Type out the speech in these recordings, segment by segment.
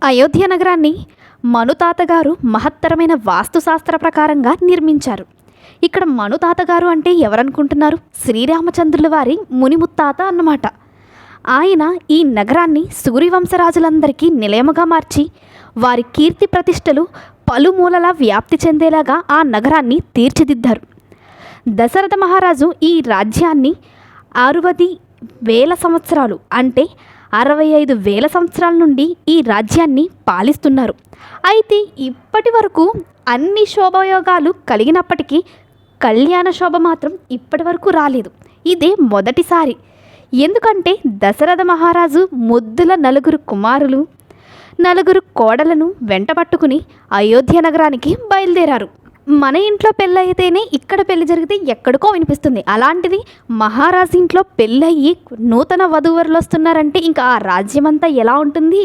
అయోధ్య నగరాన్ని మనుతాతగారు మహత్తరమైన వాస్తుశాస్త్ర ప్రకారంగా నిర్మించారు. ఇక్కడ మనుతాతగారు అంటే ఎవరనుకుంటున్నారు? శ్రీరామచంద్రుల వారి మునిముత్తాత అన్నమాట. ఆయన ఈ నగరాన్ని సూర్యవంశరాజులందరికీ నిలయముగా మార్చి వారి కీర్తి ప్రతిష్టలు పలుమూలలా వ్యాప్తి చెందేలాగా ఆ నగరాన్ని తీర్చిదిద్దారు. దశరథ మహారాజు ఈ రాజ్యాన్ని 60,000 సంవత్సరాలు అంటే 65,000 సంవత్సరాల నుండి ఈ రాజ్యాన్ని పాలిస్తున్నారు. అయితే ఇప్పటి వరకు అన్ని శోభయోగాలు కలిగినప్పటికీ కళ్యాణ శోభ మాత్రం ఇప్పటి వరకు రాలేదు. ఇదే మొదటిసారి. ఎందుకంటే దశరథ మహారాజు ముద్దుల 4 కుమారులు 4 కోడలను వెంటబట్టుకుని అయోధ్య నగరానికి బయలుదేరారు. మన ఇంట్లో పెళ్ళయితేనే ఇక్కడ పెళ్లి జరిగితే ఎక్కడికో వినిపిస్తుంది. అలాంటిది మహారాజు ఇంట్లో పెళ్ళయ్యి నూతన వధూవరులు వస్తున్నారంటే ఇంకా ఆ రాజ్యమంతా ఎలా ఉంటుంది?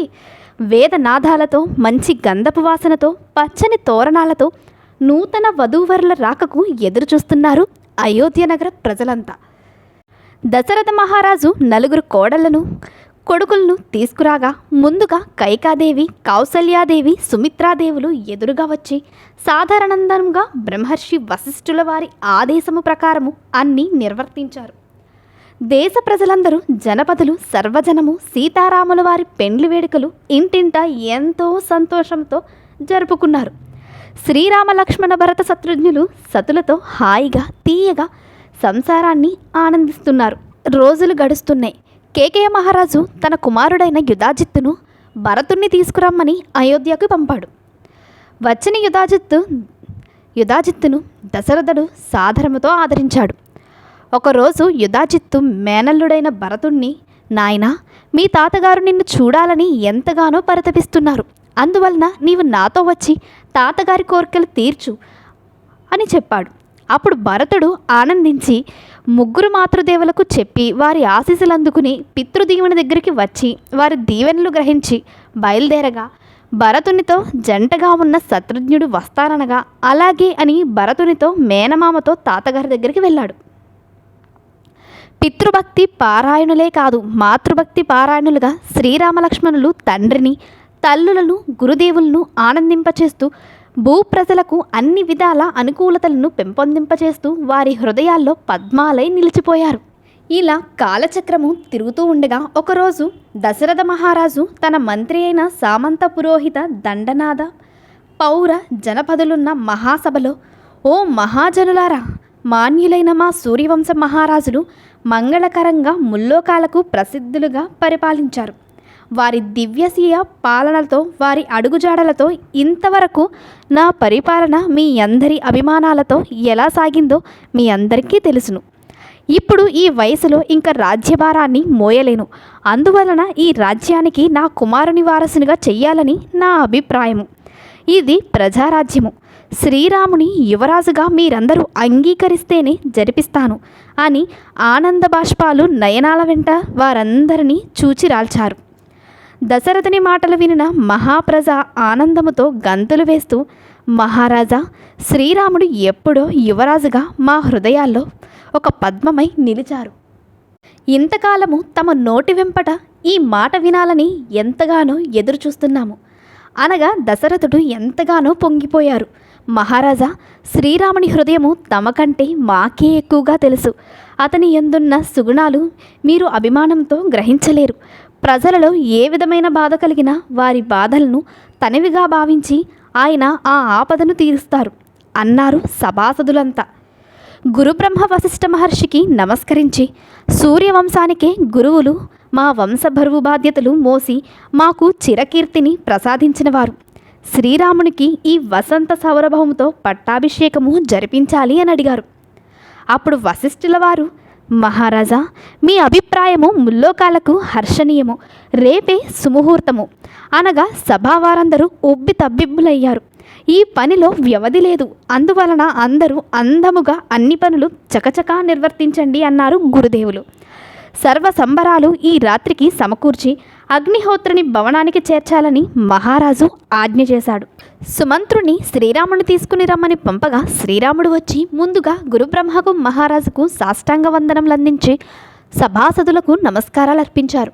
వేదనాదాలతో, మంచి గంధపు వాసనతో, పచ్చని తోరణాలతో నూతన వధూవరుల రాకకు ఎదురు చూస్తున్నారు అయోధ్య నగర ప్రజలంతా. దశరథ మహారాజు 4 కోడళ్లను కొడుకులను తీసుకురాగా ముందుగా కైకాదేవి, కౌసల్యాదేవి, సుమిత్రాదేవులు ఎదురుగా వచ్చి సాధారణంగా బ్రహ్మర్షి వశిష్ఠుల వారి ఆదేశము ప్రకారము అన్నీ నిర్వర్తించారు. దేశ ప్రజలందరూ, జనపదులు, సర్వజనము సీతారాముల వారి పెండ్లి వేడుకలు ఇంటింట ఎంతో సంతోషంతో జరుపుకున్నారు. శ్రీరామ లక్ష్మణ భరత శత్రుఘ్నులు సతులతో హాయిగా తీయగా సంసారాన్ని ఆనందిస్తున్నారు. రోజులు గడుస్తున్నాయి. కేకయ మహారాజు తన కుమారుడైన యుధాజిత్తును భరతుణ్ణి తీసుకురమ్మని అయోధ్యకు పంపాడు. వచ్చిన యుధాజిత్తును దశరథుడు సాదరముతో ఆదరించాడు. ఒకరోజు యుధాజిత్తు మేనల్లుడైన భరతుణ్ణి, నాయనా, మీ తాతగారు నిన్ను చూడాలని ఎంతగానో పరితపిస్తున్నారు. అందువలన నీవు నాతో వచ్చి తాతగారి కోరికలు తీర్చు అని చెప్పాడు. అప్పుడు భరతుడు ఆనందించి 3 మాతృదేవులకు చెప్పి వారి ఆశీస్సులు అందుకుని పితృదీవుని దగ్గరికి వచ్చి వారి దీవెనలు గ్రహించి బయలుదేరగా భరతునితో జంటగా ఉన్న శత్రుఘ్నుడు వస్తాననగా అలాగే అని భరతునితో మేనమామతో తాతగారి దగ్గరికి వెళ్ళాడు. పితృభక్తి పారాయణులే కాదు, మాతృభక్తి పారాయణులుగా శ్రీరామలక్ష్మణులు తండ్రిని, తల్లులను, గురుదేవులను ఆనందింపచేస్తూ భూప్రజలకు అన్ని విధాల అనుకూలతలను పెంపొందింపచేస్తూ వారి హృదయాల్లో పద్మాలై నిలిచిపోయారు. ఇలా కాలచక్రము తిరుగుతూ ఉండగా ఒకరోజు దశరథ మహారాజు తన మంత్రి అయిన సామంత పురోహిత దండనాథ పౌర జనపదులున్న మహాసభలో, ఓ మహాజనులారా, మాన్యులైన మా సూర్యవంశ మహారాజులు మంగళకరంగా ముల్లోకాలకు ప్రసిద్ధులుగా పరిపాలించారు. వారి దివ్యసీయ పాలనతో, వారి అడుగుజాడలతో ఇంతవరకు నా పరిపాలన మీ అందరి అభిమానాలతో ఎలా సాగిందో మీ అందరికీ తెలుసును. ఇప్పుడు ఈ వయసులో ఇంకా రాజ్యభారాన్ని మోయలేను. అందువలన ఈ రాజ్యానికి నా కుమారుని వారసునిగా చెయ్యాలని నా అభిప్రాయము. ఇది ప్రజారాజ్యము. శ్రీరాముని యువరాజుగా మీరందరూ అంగీకరిస్తేనే జరిపిస్తాను అని ఆనంద బాష్పాలు నయనాల వెంట వారందరినీ చూచిరాల్చారు. దశరథుని మాటలు వినిన మహాప్రజ ఆనందముతో గంతులు వేస్తూ, మహారాజా, శ్రీరాముడు ఎప్పుడో యువరాజుగా మా హృదయాల్లో ఒక పద్మమై నిలిచారు. ఇంతకాలము తమ నోటి వెంపట ఈ మాట వినాలని ఎంతగానో ఎదురు చూస్తున్నాము అనగా దశరథుడు ఎంతగానో పొంగిపోయారు. మహారాజా, శ్రీరాముని హృదయము తమకంటే మాకే ఎక్కువగా తెలుసు. అతని యందున్న సుగుణాలు మీరు అభిమానంతో గ్రహించలేరు. ప్రజలలో ఏ విధమైన బాధ కలిగినా వారి బాధలను తనవిగా భావించి ఆయన ఆ ఆపదను తీరుస్తారు అన్నారు సభాసదులంతా. గురుబ్రహ్మ వశిష్ఠ మహర్షికి నమస్కరించి, సూర్యవంశానికే గురువులు మా వంశ బరువు బాధ్యతలు మోసి మాకు చిరకీర్తిని ప్రసాదించినవారు. శ్రీరామునికి ఈ వసంత సౌరభంతో పట్టాభిషేకము జరిపించాలి అని అడిగారు. అప్పుడు వశిష్ఠుల వారు, మహారాజా, మీ అభిప్రాయము ముల్లోకాలకు హర్షణీయము. రేపే సుముహూర్తము అనగా సభావారందరూ ఉబ్బి తబ్బిబ్బులయ్యారు. ఈ పనిలో వ్యవధి లేదు. అందువలన అందరూ అందముగా అన్ని పనులు చకచకా నిర్వర్తించండి అన్నారు గురుదేవులు. సర్వ సంబరాలు ఈ రాత్రికి సమకూర్చి అగ్నిహోత్రుని భవనానికి చేర్చాలని మహారాజు ఆజ్ఞ చేశాడు. సుమంత్రుని శ్రీరాముని తీసుకుని రమ్మని పంపగా శ్రీరాముడు వచ్చి ముందుగా గురుబ్రహ్మకు మహారాజుకు సాష్టాంగ వందనములందించి సభాసదులకు నమస్కారాలు అర్పించారు.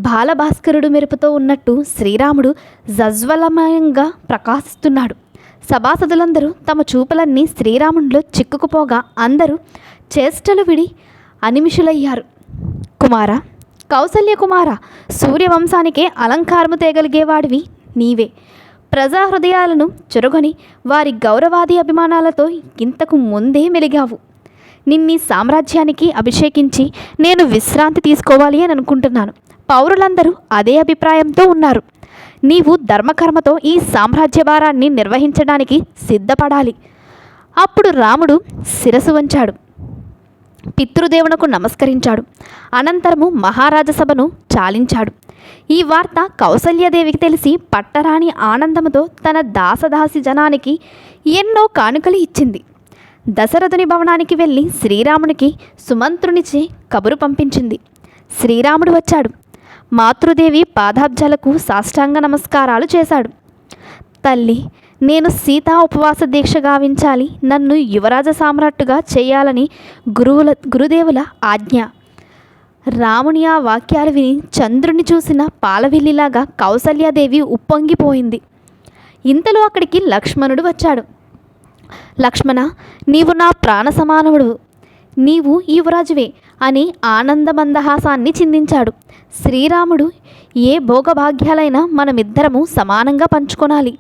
బాలభాస్కరుడు మెరుపుతో ఉన్నట్టు శ్రీరాముడు జజ్వలమయంగా ప్రకాశిస్తున్నాడు. సభాసదులందరూ తమ చూపులన్నీ శ్రీరాముడిలో చిక్కుకుపోగా అందరూ చేష్టలు విడి అనిమిషులయ్యారు. కుమార, కౌసల్య కుమార, సూర్యవంశానికే అలంకారము తేగలిగేవాడివి నీవే. ప్రజా హృదయాలను చురగొని వారి గౌరవాది అభిమానాలతో ఇంతకు ముందే మెలిగావు. నిన్నీ సామ్రాజ్యానికి అభిషేకించి నేను విశ్రాంతి తీసుకోవాలి అని అనుకుంటున్నాను. పౌరులందరూ అదే అభిప్రాయంతో ఉన్నారు. నీవు ధర్మకర్మతో ఈ సామ్రాజ్య భారాన్ని నిర్వహించడానికి సిద్ధపడాలి. అప్పుడు రాముడు శిరసు వంచాడు, పితృదేవునకు నమస్కరించాడు. అనంతరము మహారాజసభను చాలించాడు. ఈ వార్త కౌసల్యాదేవికి తెలిసి పట్టరాని ఆనందముతో తన దాసదాసి జనానికి ఎన్నో కానుకలు ఇచ్చింది. దశరథుని భవనానికి వెళ్ళి శ్రీరామునికి సుమంత్రునిచే కబురు పంపించింది. శ్రీరాముడు వచ్చాడు. మాతృదేవి పాదాబ్జాలకు సాష్టాంగ నమస్కారాలు చేశాడు. తల్లి, నేను సీతా ఉపవాస దీక్ష గావించాలి, నన్ను యువరాజ సామ్రాట్టుగా చేయాలని గురుదేవుల ఆజ్ఞ. రాముని ఆ వాక్యాలు విని చంద్రుని చూసిన పాలవిల్లిలాగా కౌసల్యాదేవి ఉప్పొంగిపోయింది. ఇంతలో అక్కడికి లక్ష్మణుడు వచ్చాడు. లక్ష్మణ, నీవు నా ప్రాణ సమానవుడు, నీవు యువరాజువే అని ఆనందమందహాసాన్ని చిందించాడు. శ్రీరాముడు, ఏ భోగభాగ్యాలైనా మనమిద్దరము సమానంగా పంచుకొనాలి.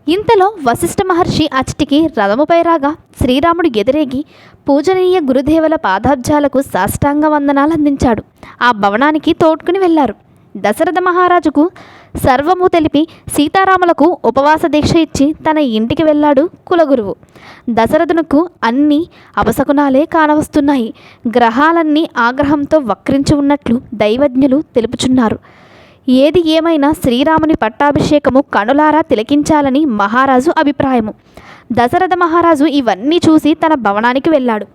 ఇంతలో వశిష్ఠ మహర్షి అచటికి రథముపై రాగా శ్రీరాముడు ఎదురేగి పూజనీయ గురుదేవుల పాదాబ్జాలకు సాష్టాంగ వందనాలు అందించాడు. ఆ భవనానికి తోడ్కుని వెళ్ళారు. దశరథ మహారాజుకు సర్వము తెలిపి సీతారాములకు ఉపవాస దీక్ష ఇచ్చి తన ఇంటికి వెళ్ళాడు కులగురువు. దశరథునకు అన్ని అపశకునాలే కానవస్తున్నాయి. గ్రహాలన్నీ ఆగ్రహంతో వక్రించి ఉన్నట్లు దైవజ్ఞులు తెలుపుచున్నారు. ఏది ఏమైనా శ్రీరాముని పట్టాభిషేకము కనులారా తిలకించాలని మహారాజు అభిప్రాయము. దశరథ మహారాజు ఇవన్నీ చూసి తన భవనానికి వెళ్ళాడు.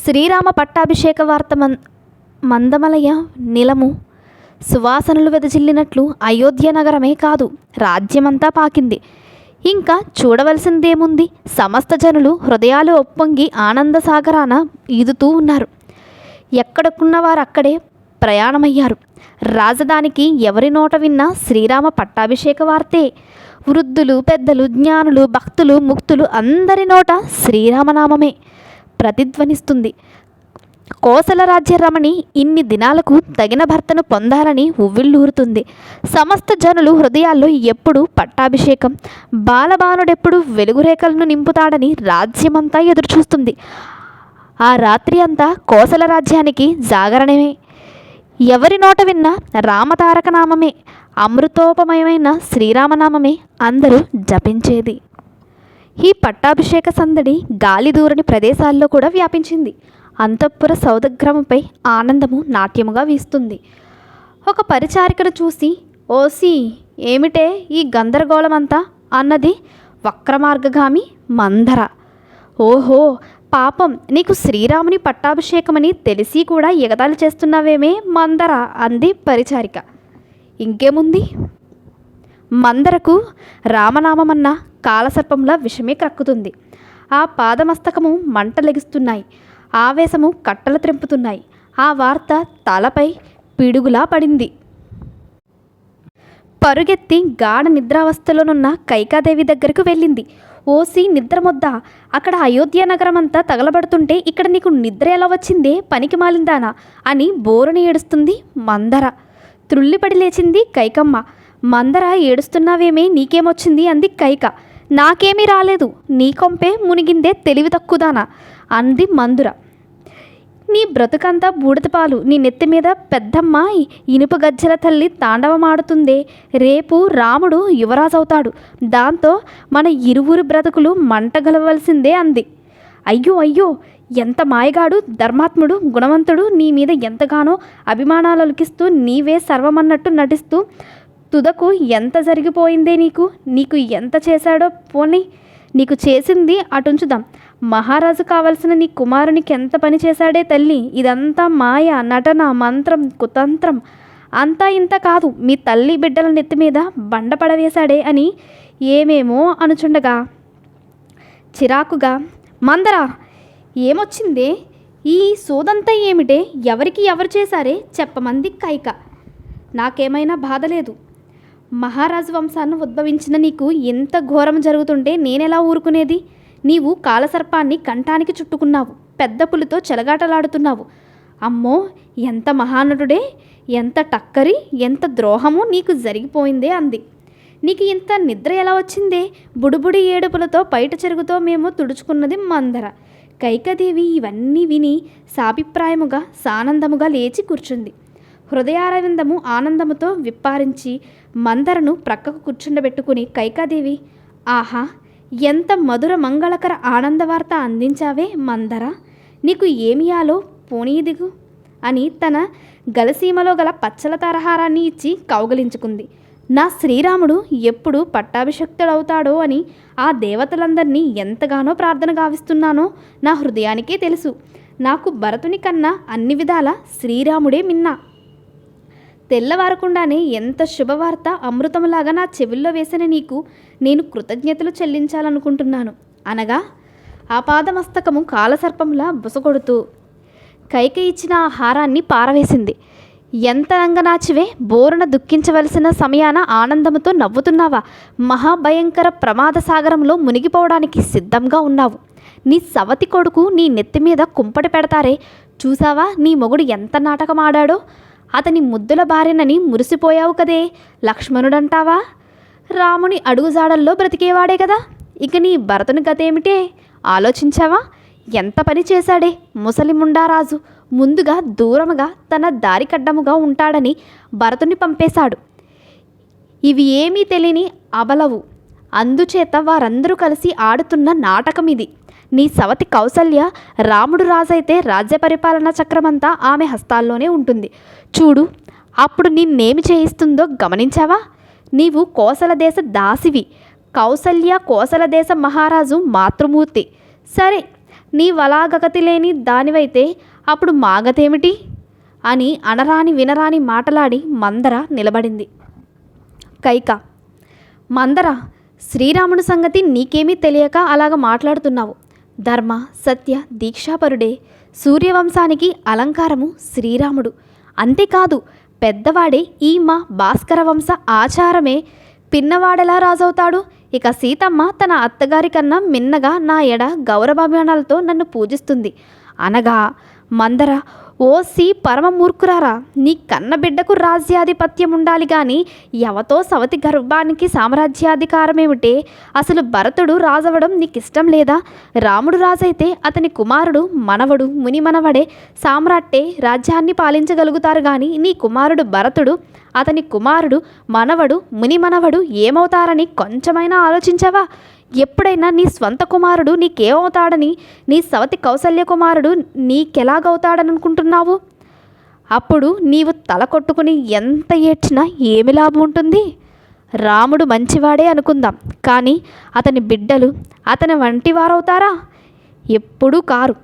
శ్రీరామ పట్టాభిషేక వార్త మందమలయ నిలము సువాసనలు వెదజిల్లినట్లు అయోధ్య నగరమే కాదు, రాజ్యమంతా పాకింది. ఇంకా చూడవలసిందేముంది? సమస్త జనులు హృదయాలు ఒప్పొంగి ఆనందసాగరాన ఈదుతూ ఉన్నారు. ఎక్కడకున్న వారక్కడే ప్రయాణమయ్యారు. రాజధానికి ఎవరి నోట విన్నా శ్రీరామ పట్టాభిషేక వార్తే. వృద్ధులు, పెద్దలు, జ్ఞానులు, భక్తులు, ముక్తులు అందరి నోట శ్రీరామనామమే ప్రతిధ్వనిస్తుంది. కోసల రాజ్య రమణి ఇన్ని దినాలకు తగిన భర్తను పొందాలని ఉవ్విళ్ళూరుతుంది. సమస్త జనులు హృదయాల్లో ఎప్పుడు పట్టాభిషేకం, బాలబానుడెప్పుడు వెలుగురేఖలను నింపుతాడని రాజ్యమంతా ఎదురుచూస్తుంది. ఆ రాత్రి అంతా కోసల రాజ్యానికి జాగరణమే. ఎవరి నోట విన్నా రామతారక నామమే, అమృతోపమయమైన శ్రీరామనామమే అందరూ జపించేది. ఈ పట్టాభిషేక సందడి గాలి దూరని ప్రదేశాల్లో కూడా వ్యాపించింది. అంతఃపుర సౌధగ్రమంపై ఆనందము నాట్యముగా వీస్తుంది. ఒక పరిచారికను చూసి, ఓసి, ఏమిటే ఈ గందరగోళమంతా అన్నది వక్రమార్గగామి మందర. ఓహో, పాపం, నీకు శ్రీరాముని పట్టాభిషేకమని తెలిసి కూడా ఎగతాళి చేస్తున్నావేమే మందర అంది పరిచారిక. ఇంకేముంది, మందరకు రామనామమన్న కాలసర్పంలా విషమే క్రక్కుతుంది. ఆ పాదమస్తకము మంటలెగిస్తున్నాయి, ఆవేశము కట్టలు త్రెంపుతున్నాయి. ఆ వార్త తలపై పిడుగులా పడింది. పరుగెత్తి గాఢ నిద్రావస్థలోనున్న కైకాదేవి దగ్గరకు వెళ్ళింది. ఓసి నిద్రమొద్ద, అక్కడ అయోధ్య నగరమంతా తగలబడుతుంటే ఇక్కడ నీకు నిద్ర ఎలా వచ్చిందే పనికి మాలిందానా అని బోరుని ఏడుస్తుంది మందర. త్రుళ్ళిపడి లేచింది కైకమ్మ. మందర, ఏడుస్తున్నావేమే, నీకేమొచ్చింది అంది కైక. నాకేమీ రాలేదు, నీ కొంపే మునిగిందే తెలివి తక్కువదానా అంది మందుర. నీ బ్రతుకంతా బూడిదపాలు, నీ నెత్తి మీద పెద్దమ్మ ఇనుప గజ్జల తల్లి తాండవమాడుతుందే. రేపు రాముడు యువరాజవుతాడు, దాంతో మన ఇరువురు బ్రతుకులు మంటగలవలసిందే అంది. అయ్యో అయ్యో, ఎంత మాయగాడు, ధర్మాత్ముడు, గుణవంతుడు, నీ మీద ఎంతగానో అభిమానాలొలికిస్తూ నీవే సర్వమన్నట్టు నటిస్తూ తుదకు ఎంత జరిగిపోయిందే నీకు. నీకు ఎంత చేశాడో పోనీ, నీకు చేసింది అటుంచుదాం, మహారాజు కావలసిన నీ కుమారునికి ఎంత పని చేశాడే తల్లి. ఇదంతా మాయ, నటన, మంత్రం, కుతంత్రం. అంతా ఇంత కాదు, మీ తల్లి బిడ్డల నెత్తి మీద బండ పడవేశాడే అని ఏమేమో అనుచుండగా చిరాకుగా, మందరా, ఏమొచ్చిందే, ఈ సోదంతా ఏమిటే, ఎవరికి ఎవరు చేశారే చెప్పమంది కైక. నాకేమైనా బాధ లేదు. మహారాజు వంశాన్ని ఉద్భవించిన నీకు ఎంత ఘోరం జరుగుతుంటే నేనెలా ఊరుకునేది? నీవు కాలసర్పాన్ని కంఠానికి చుట్టుకున్నావు, పెద్ద పులితో చెలగాటలాడుతున్నావు. అమ్మో, ఎంత మహానటుడే, ఎంత టక్కరి, ఎంత ద్రోహము నీకు జరిగిపోయిందే అంది. నీకు ఇంత నిద్ర ఎలా వచ్చిందే? బుడిబుడి ఏడుపులతో పైట చెరుగుతో మేము తుడుచుకున్నది మందర. కైకదేవి ఇవన్నీ విని సాభిప్రాయముగా సానందముగా లేచి కూర్చుంది. హృదయారవిందము ఆనందముతో విప్పారించి మందరను ప్రక్కకు కూర్చుండబెట్టుకుని కైకాదేవి, ఆహా, ఎంత మధుర మంగళకర ఆనందవార్త అందించావే మందర, నీకు ఏమియాలో పోనీదిగు అని తన గలసీమలో గల పచ్చల తరహారాన్ని ఇచ్చి కౌగలించుకుంది. నా శ్రీరాముడు ఎప్పుడు పట్టాభిషక్తుడవుతాడో అని ఆ దేవతలందరినీ ఎంతగానో ప్రార్థన గావిస్తున్నానో నా హృదయానికే తెలుసు. నాకు భరతుని కన్నా అన్ని విధాల శ్రీరాముడే మిన్నా. తెల్లవారకుండానే ఎంత శుభవార్త అమృతములాగా నా చెవుల్లో వేసిన నీకు నేను కృతజ్ఞతలు చెల్లించాలనుకుంటున్నాను అనగా ఆపాదమస్తకము కాలసర్పంలా బుసకొడుతూ కైక ఇచ్చిన ఆ హారాన్ని పారవేసింది. ఎంత రంగనాచివే, బోరున దుఃఖించవలసిన సమయాన ఆనందముతో నవ్వుతున్నావా? మహాభయంకర ప్రమాద సాగరంలో మునిగిపోవడానికి సిద్ధంగా ఉన్నావు. నీ సవతి కొడుకు నీ నెత్తి మీద కుంపటి పెడతారే, చూసావా నీ మొగుడు ఎంత నాటకమాడాడో? అతని ముద్దుల భార్యనని మురిసిపోయావు కదే. లక్ష్మణుడంటావా? రాముని అడుగుజాడల్లో బ్రతికేవాడే కదా. ఇక నీ భరతుని గతేమిటే ఆలోచించావా? ఎంత పని చేశాడే ముసలి ముండారాజు. ముందుగా దూరముగా తన దారికడ్డముగా ఉంటాడని భరతుని పంపేశాడు. ఇవి ఏమీ తెలియని అబలవు. అందుచేత వారందరూ కలిసి ఆడుతున్న నాటకం ఇది. నీ సవతి కౌసల్య రాముడు రాజైతే రాజ్య పరిపాలనా చక్రమంతా ఆమె హస్తాల్లోనే ఉంటుంది. చూడు, అప్పుడు నిన్నేమి చేయిస్తుందో గమనించావా? నీవు కోసల దేశ దాసివి, కౌసల్య కోసల దేశ మహారాజు మాతృమూర్తి. సరే, నీవలాగగతి లేని దానివైతే అప్పుడు మాగతేమిటి అని అనరాని వినరాని మాటలాడి మందర నిలబడింది. కైక, మందర, శ్రీరాముడి సంగతి నీకేమీ తెలియక అలాగ మాట్లాడుతున్నావు. ధర్మ సత్య దీక్షాపరుడే, సూర్యవంశానికి అలంకారము శ్రీరాముడు. అంతేకాదు, పెద్దవాడే ఈ మా భాస్కర వంశ ఆచారమే. పిన్నవాడెలా రాజవుతాడు? ఇక సీతమ్మ తన అత్తగారి కన్నా మిన్నగా నా ఎడ గౌరవాభిమానాలతో నన్ను పూజిస్తుంది అనగా మందర, ఓసి పరమమూర్ఖురారా, నీ కన్నబిడ్డకు రాజ్యాధిపత్యం ఉండాలి గాని ఎవతో సవతి గర్భానికి సామ్రాజ్యాధికారమేమిటే? అసలు భరతుడు రాజవడం నీకిష్టం లేదా? రాముడు రాజైతే అతని కుమారుడు మనవడు మునిమనవడే సామ్రాట్టే రాజ్యాన్ని పాలించగలుగుతారు గాని నీ కుమారుడు భరతుడు, అతని కుమారుడు మనవడు మునిమనవడు ఏమవుతారని కొంచెమైనా ఆలోచించావా? ఎప్పుడైనా నీ స్వంత కుమారుడు నీకేమవుతాడని, నీ సవతి కౌసల్య కుమారుడు నీకెలాగవుతాడనుకుంటున్నావు? అప్పుడు నీవు తల కొట్టుకుని ఎంత ఏడ్చినా ఏమి లాభం ఉంటుంది? రాముడు మంచివాడే అనుకుందాం, కానీ అతని బిడ్డలు అతని వంటి వారవుతారా? ఎప్పుడూ కారు.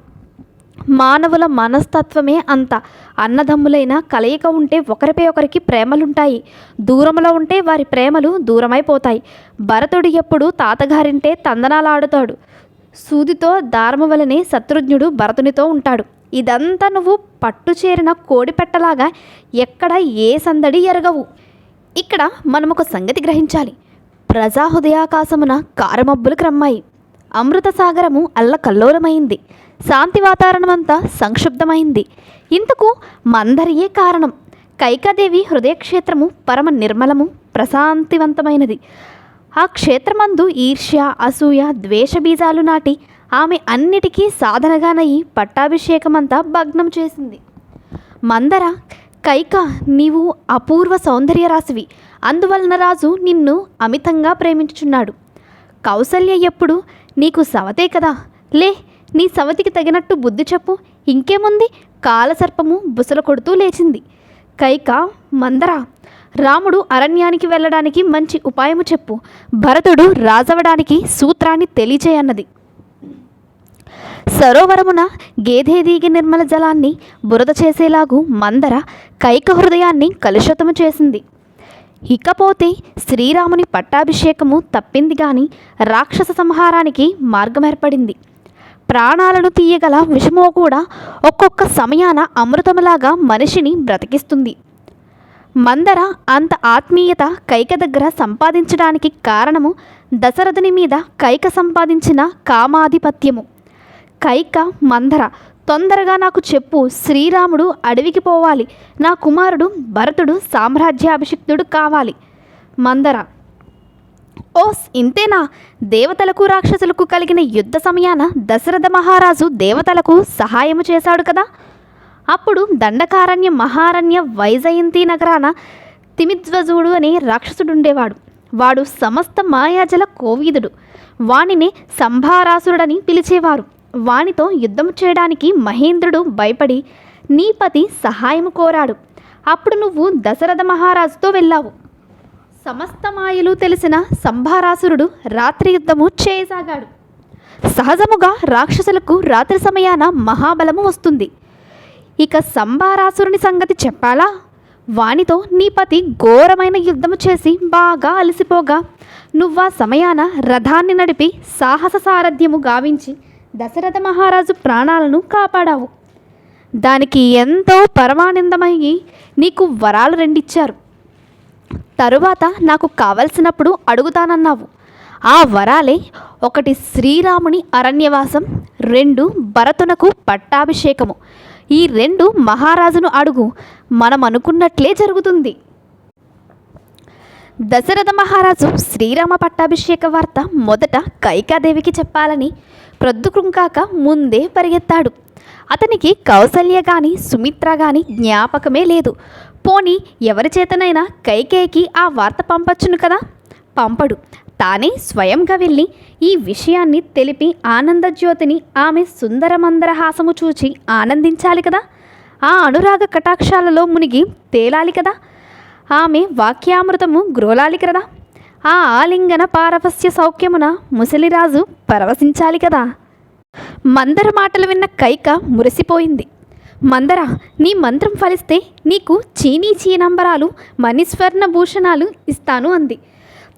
మానవుల మనస్తత్వమే అంత. అన్నదమ్ములైన కలయిక ఉంటే ఒకరిపై ఒకరికి ప్రేమలుంటాయి, దూరంలో ఉంటే వారి ప్రేమలు దూరమైపోతాయి. భరతుడు ఎప్పుడు తాతగారింటే తందనాలాడుతాడు. సూదితో దారము వలనే శత్రుఘ్నుడు భరతునితో ఉంటాడు. ఇదంతా నువ్వు పట్టుచేరిన కోడిపెట్టలాగా ఎక్కడ ఏ సందడి ఎరగవు. ఇక్కడ మనం ఒక సంగతి గ్రహించాలి. ప్రజాహృదయాకాశమున కారమబ్బులు క్రమ్మాయి. అమృత సాగరము అల్లకల్లోలమైంది. శాంతి వాతావరణమంతా సంక్షుబ్ధమైంది. ఇందుకు మందరియే కారణం. కైకాదేవి హృదయక్షేత్రము పరమ నిర్మలము, ప్రశాంతివంతమైనది. ఆ క్షేత్రమందు ఈర్ష్య, అసూయ, ద్వేష బీజాలు నాటి ఆమె అన్నిటికీ సాధనగానయి పట్టాభిషేకమంతా భగ్నం చేసింది. మందర, కైక, నీవు అపూర్వ సౌందర్య రాశివి. అందువలన రాజు నిన్ను అమితంగా ప్రేమించుచున్నాడు. కౌసల్య ఎప్పుడు నీకు సవతే కదా. లే, నీ సవతికి తగినట్టు బుద్ధి చెప్పు. ఇంకేముంది? కాలసర్పము బుసలు కొడుతూ లేచింది. కైక, మందర, రాముడు అరణ్యానికి వెళ్ళడానికి మంచి ఉపాయము చెప్పు. భరతుడు రాజవడానికి సూత్రాన్ని తెలియచేయన్నది. సరోవరమున గేదె దిగి నిర్మల జలాన్ని బురద చేసేలాగు మందర కైక హృదయాన్ని కలుషితము చేసింది. ఇకపోతే శ్రీరాముని పట్టాభిషేకము తప్పింది గాని రాక్షస సంహారానికి మార్గం ఏర్పడింది. ప్రాణాలను తీయగల విషమో కూడా ఒక్కొక్క సమయాన అమృతములాగా మనిషిని బ్రతికిస్తుంది. మందర అంత ఆత్మీయత కైక దగ్గర సంపాదించడానికి కారణము దశరథుని మీద కైక సంపాదించిన కామాధిపత్యము. కైక మందర, తొందరగా నాకు చెప్పు, శ్రీరాముడు అడవికి పోవాలి, నా కుమారుడు భరతుడు సామ్రాజ్యాభిషిక్తుడు కావాలి. మందర: ఓస్ ఇంతేనా? దేవతలకు రాక్షసులకు కలిగిన యుద్ధ సమయాన దశరథ మహారాజు దేవతలకు సహాయము చేశాడు కదా. అప్పుడు దండకారణ్య మహారణ్య వైజయంతి నగరాన తిమిధ్వజుడు అనే రాక్షసుడుండేవాడు. వాడు సమస్త మాయాజల కోవిదుడు. వానినే సంభారాసురుడని పిలిచేవారు. వానితో యుద్ధం చేయడానికి మహేంద్రుడు భయపడి నీ పతి సహాయము కోరాడు. అప్పుడు నువ్వు దశరథ మహారాజుతో వెళ్ళావు. సమస్త మాయలు తెలిసిన సంభారాసురుడు రాత్రి యుద్ధము చేయసాగాడు. సహజముగా రాక్షసులకు రాత్రి సమయాన మహాబలము వస్తుంది. ఇక సంభారాసురుని సంగతి చెప్పాలా? వానితో నీ పతి ఘోరమైన యుద్ధము చేసి బాగా అలసిపోగా నువ్వా సమయాన రథాన్ని నడిపి సాహస సారథ్యము గావించి దశరథ మహారాజు ప్రాణాలను కాపాడావు. దానికి ఎంతో పరమానందమయ్యి నీకు వరాలు రెండిచ్చారు. తరువాత నాకు కావలసినప్పుడు అడుగుతానన్నావు. ఆ వరాలే: 1 శ్రీరాముని అరణ్యవాసం, 2 భరతునకు పట్టాభిషేకము. ఈ 2 మహారాజును అడుగు, మనం అనుకున్నట్లే జరుగుతుంది. దశరథ మహారాజు శ్రీరామ పట్టాభిషేక వార్త మొదట కైకాదేవికి చెప్పాలని ప్రొద్దుకుంకాక ముందే పరిగెత్తాడు. అతనికి కౌసల్య గాని సుమిత్ర గాని జ్ఞాపకమే లేదు. పోనీ ఎవరి చేతనైనా కైకేయికి ఆ వార్త పంపచ్చును కదా. పంపడు. తానే స్వయంగా వెళ్ళి ఈ విషయాన్ని తెలిపి ఆనందజ్యోతిని ఆమె సుందరమందరహాసము చూచి ఆనందించాలి కదా. ఆ అనురాగ కటాక్షాలలో మునిగి తేలాలి కదా. ఆమె వాక్యామృతము గ్రోలాలి కదా. ఆ ఆలింగన పారవస్య సౌఖ్యమున ముసలిరాజు పరవశించాలి కదా. మందర మాటలు విన్న కైక మురిసిపోయింది. మందర, నీ మంత్రం ఫలిస్తే నీకు చీనీ చీనంబరాలు మణిస్వర్ణ భూషణాలు ఇస్తాను అంది.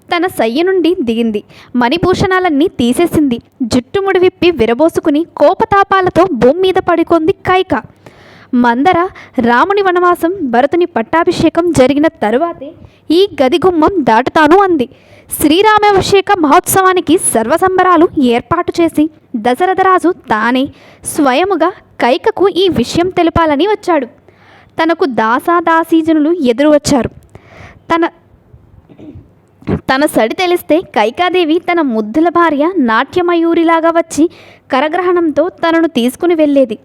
తన సయ్య నుండి దిగింది. మణిభూషణాలన్నీ తీసేసింది. జుట్టుముడి విప్పి విరబోసుకుని కోపతాపాలతో భూమి మీద పడుకుంది కైక. మందర రాముని వనవాసం, భరతుని పట్టాభిషేకం జరిగిన తరువాతే ఈ గది గుమ్మం దాటుతాను అంది. శ్రీరామాభిషేక మహోత్సవానికి సర్వసంబరాలు ఏర్పాటు చేసి దశరథరాజు తానే స్వయముగా కైకకు ఈ విషయం తెలపాలని వచ్చాడు. తనకు దాసాదాసీజనులు ఎదురు వచ్చారు. తన సడి తెలిస్తే కైకాదేవి తన ముద్దుల భార్య నాట్యమయూరిలాగా వచ్చి కరగ్రహణంతో తనను తీసుకుని వెళ్ళేది.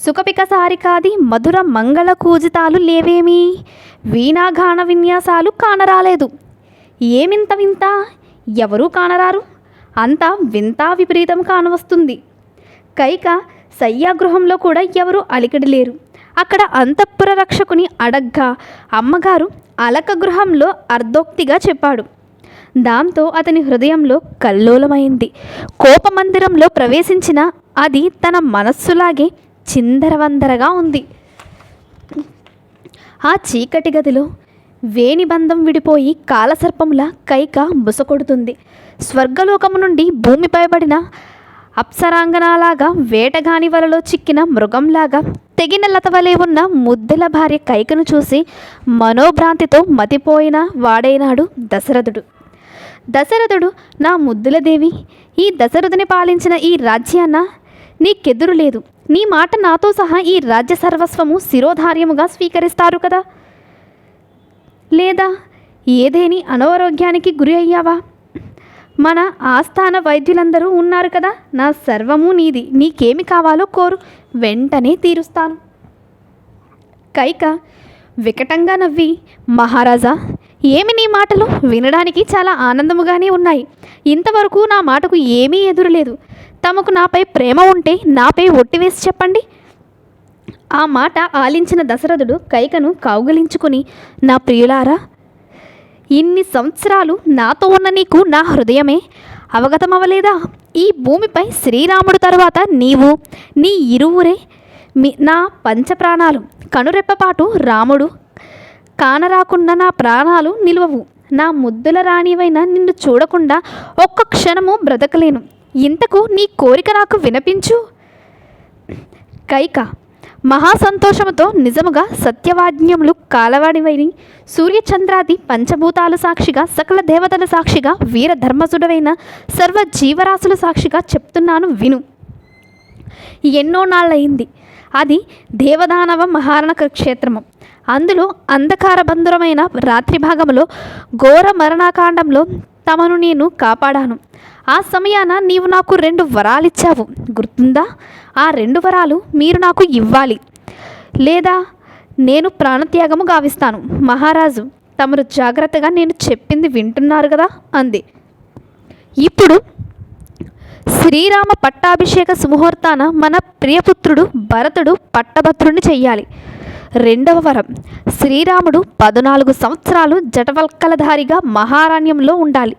సుఖపిక సారికాది మధుర మంగళ కూజితాలు లేవేమీ, వీణాగాన విన్యాసాలు కానరాలేదు. ఏమింత వింత, ఎవరూ కానరారు. అంతా వింతా విపరీతం కానవస్తుంది. కైక శయ్యాగృహంలో కూడా ఎవరూ అలికిడి లేరు. అక్కడ అంతఃపుర రక్షకుని అడగ్గా అమ్మగారు అలక గృహంలో అర్ధోక్తిగా చెప్పాడు. దాంతో అతని హృదయంలో కల్లోలమైంది. కోపమందిరంలో ప్రవేశించిన అది తన మనస్సులాగే చిందరవందరగా ఉంది. ఆ చీకటి గదిలో వేణిబంధం విడిపోయి కాలసర్పముల కైక బుసకొడుతుంది. స్వర్గలోకము నుండి భూమిపై పడిన అప్సరాంగనాలాగా, వేటగాని వలలో చిక్కిన మృగంలాగా తెగిన లతవలే ఉన్న ముద్దెల భార్య కైకను చూసి మనోభ్రాంతితో మతిపోయిన వాడైనాడు దశరథుడు. దశరథుడు: నా ముద్దుల దేవి, ఈ దశరథుని పాలించిన ఈ రాజ్యాన్న నీకెదురు లేదు. నీ మాట నాతో సహా ఈ రాజ్య సర్వస్వము శిరోధార్యముగా స్వీకరిస్తారు కదా. లేదా ఏదేని అనారోగ్యానికి గురి అయ్యావా? మన ఆస్థాన వైద్యులందరూ ఉన్నారు కదా. నా సర్వము నీది. నీకేమి కావాలో కోరు, వెంటనే తీరుస్తాను. కైక వికటంగా నవ్వి, మహారాజా, ఏమి నీ మాటలు వినడానికి చాలా ఆనందముగానే ఉన్నాయి. ఇంతవరకు నా మాటకు ఏమీ ఎదురులేదు. తమకు నాపై ప్రేమ ఉంటే నాపై ఒట్టివేసి చెప్పండి. ఆ మాట ఆలించిన దశరథుడు కైకను కౌగిలించుకుని, నా ప్రియులారా, ఇన్ని సంవత్సరాలు నాతో ఉన్న నీకు నా హృదయమే అవగతమవలేదా? ఈ భూమిపై శ్రీరాముడు తరువాత నీవు, నీ ఇరువురే నా పంచప్రాణాలు. కనురెప్పపాటు రాముడు కానరాకున్న నా ప్రాణాలు నిలువవు. నా ముద్దుల రాణివైన నిన్ను చూడకుండా ఒక్క క్షణము బ్రతకలేను. ఇంతకు నీ కోరిక నాకు వినిపించు. కైక: మహాసంతోషముతో నిజముగా సత్యవాజ్ఞములు కాలవాడివైని సూర్యచంద్రాది పంచభూతాలు సాక్షిగా సకల దేవతల సాక్షిగా వీర ధర్మసుడవైన సర్వ జీవరాశుల సాక్షిగా చెప్తున్నాను విను. ఎన్నో నాళ్ళయింది. అది దేవదానవ మహారణక క్షేత్రము. అందులో అంధకారబంధురమైన రాత్రి భాగంలో ఘోర మరణాకాండంలో తమను నేను కాపాడాను. ఆ సమయాన నీవు నాకు 2 వరాలిచ్చావు, గుర్తుందా? ఆ 2 వరాలు మీరు నాకు ఇవ్వాలి, లేదా నేను ప్రాణత్యాగము గావిస్తాను. మహారాజు, తమరు జాగ్రత్తగా నేను చెప్పింది వింటున్నారు కదా అంది. ఇప్పుడు శ్రీరామ పట్టాభిషేక సుముహూర్తాన మన ప్రియపుత్రుడు భరతుడు పట్టభద్రుని చెయ్యాలి. 2వ వరం, శ్రీరాముడు 14 సంవత్సరాలు జటవల్కలధారిగా మహారణ్యంలో ఉండాలి.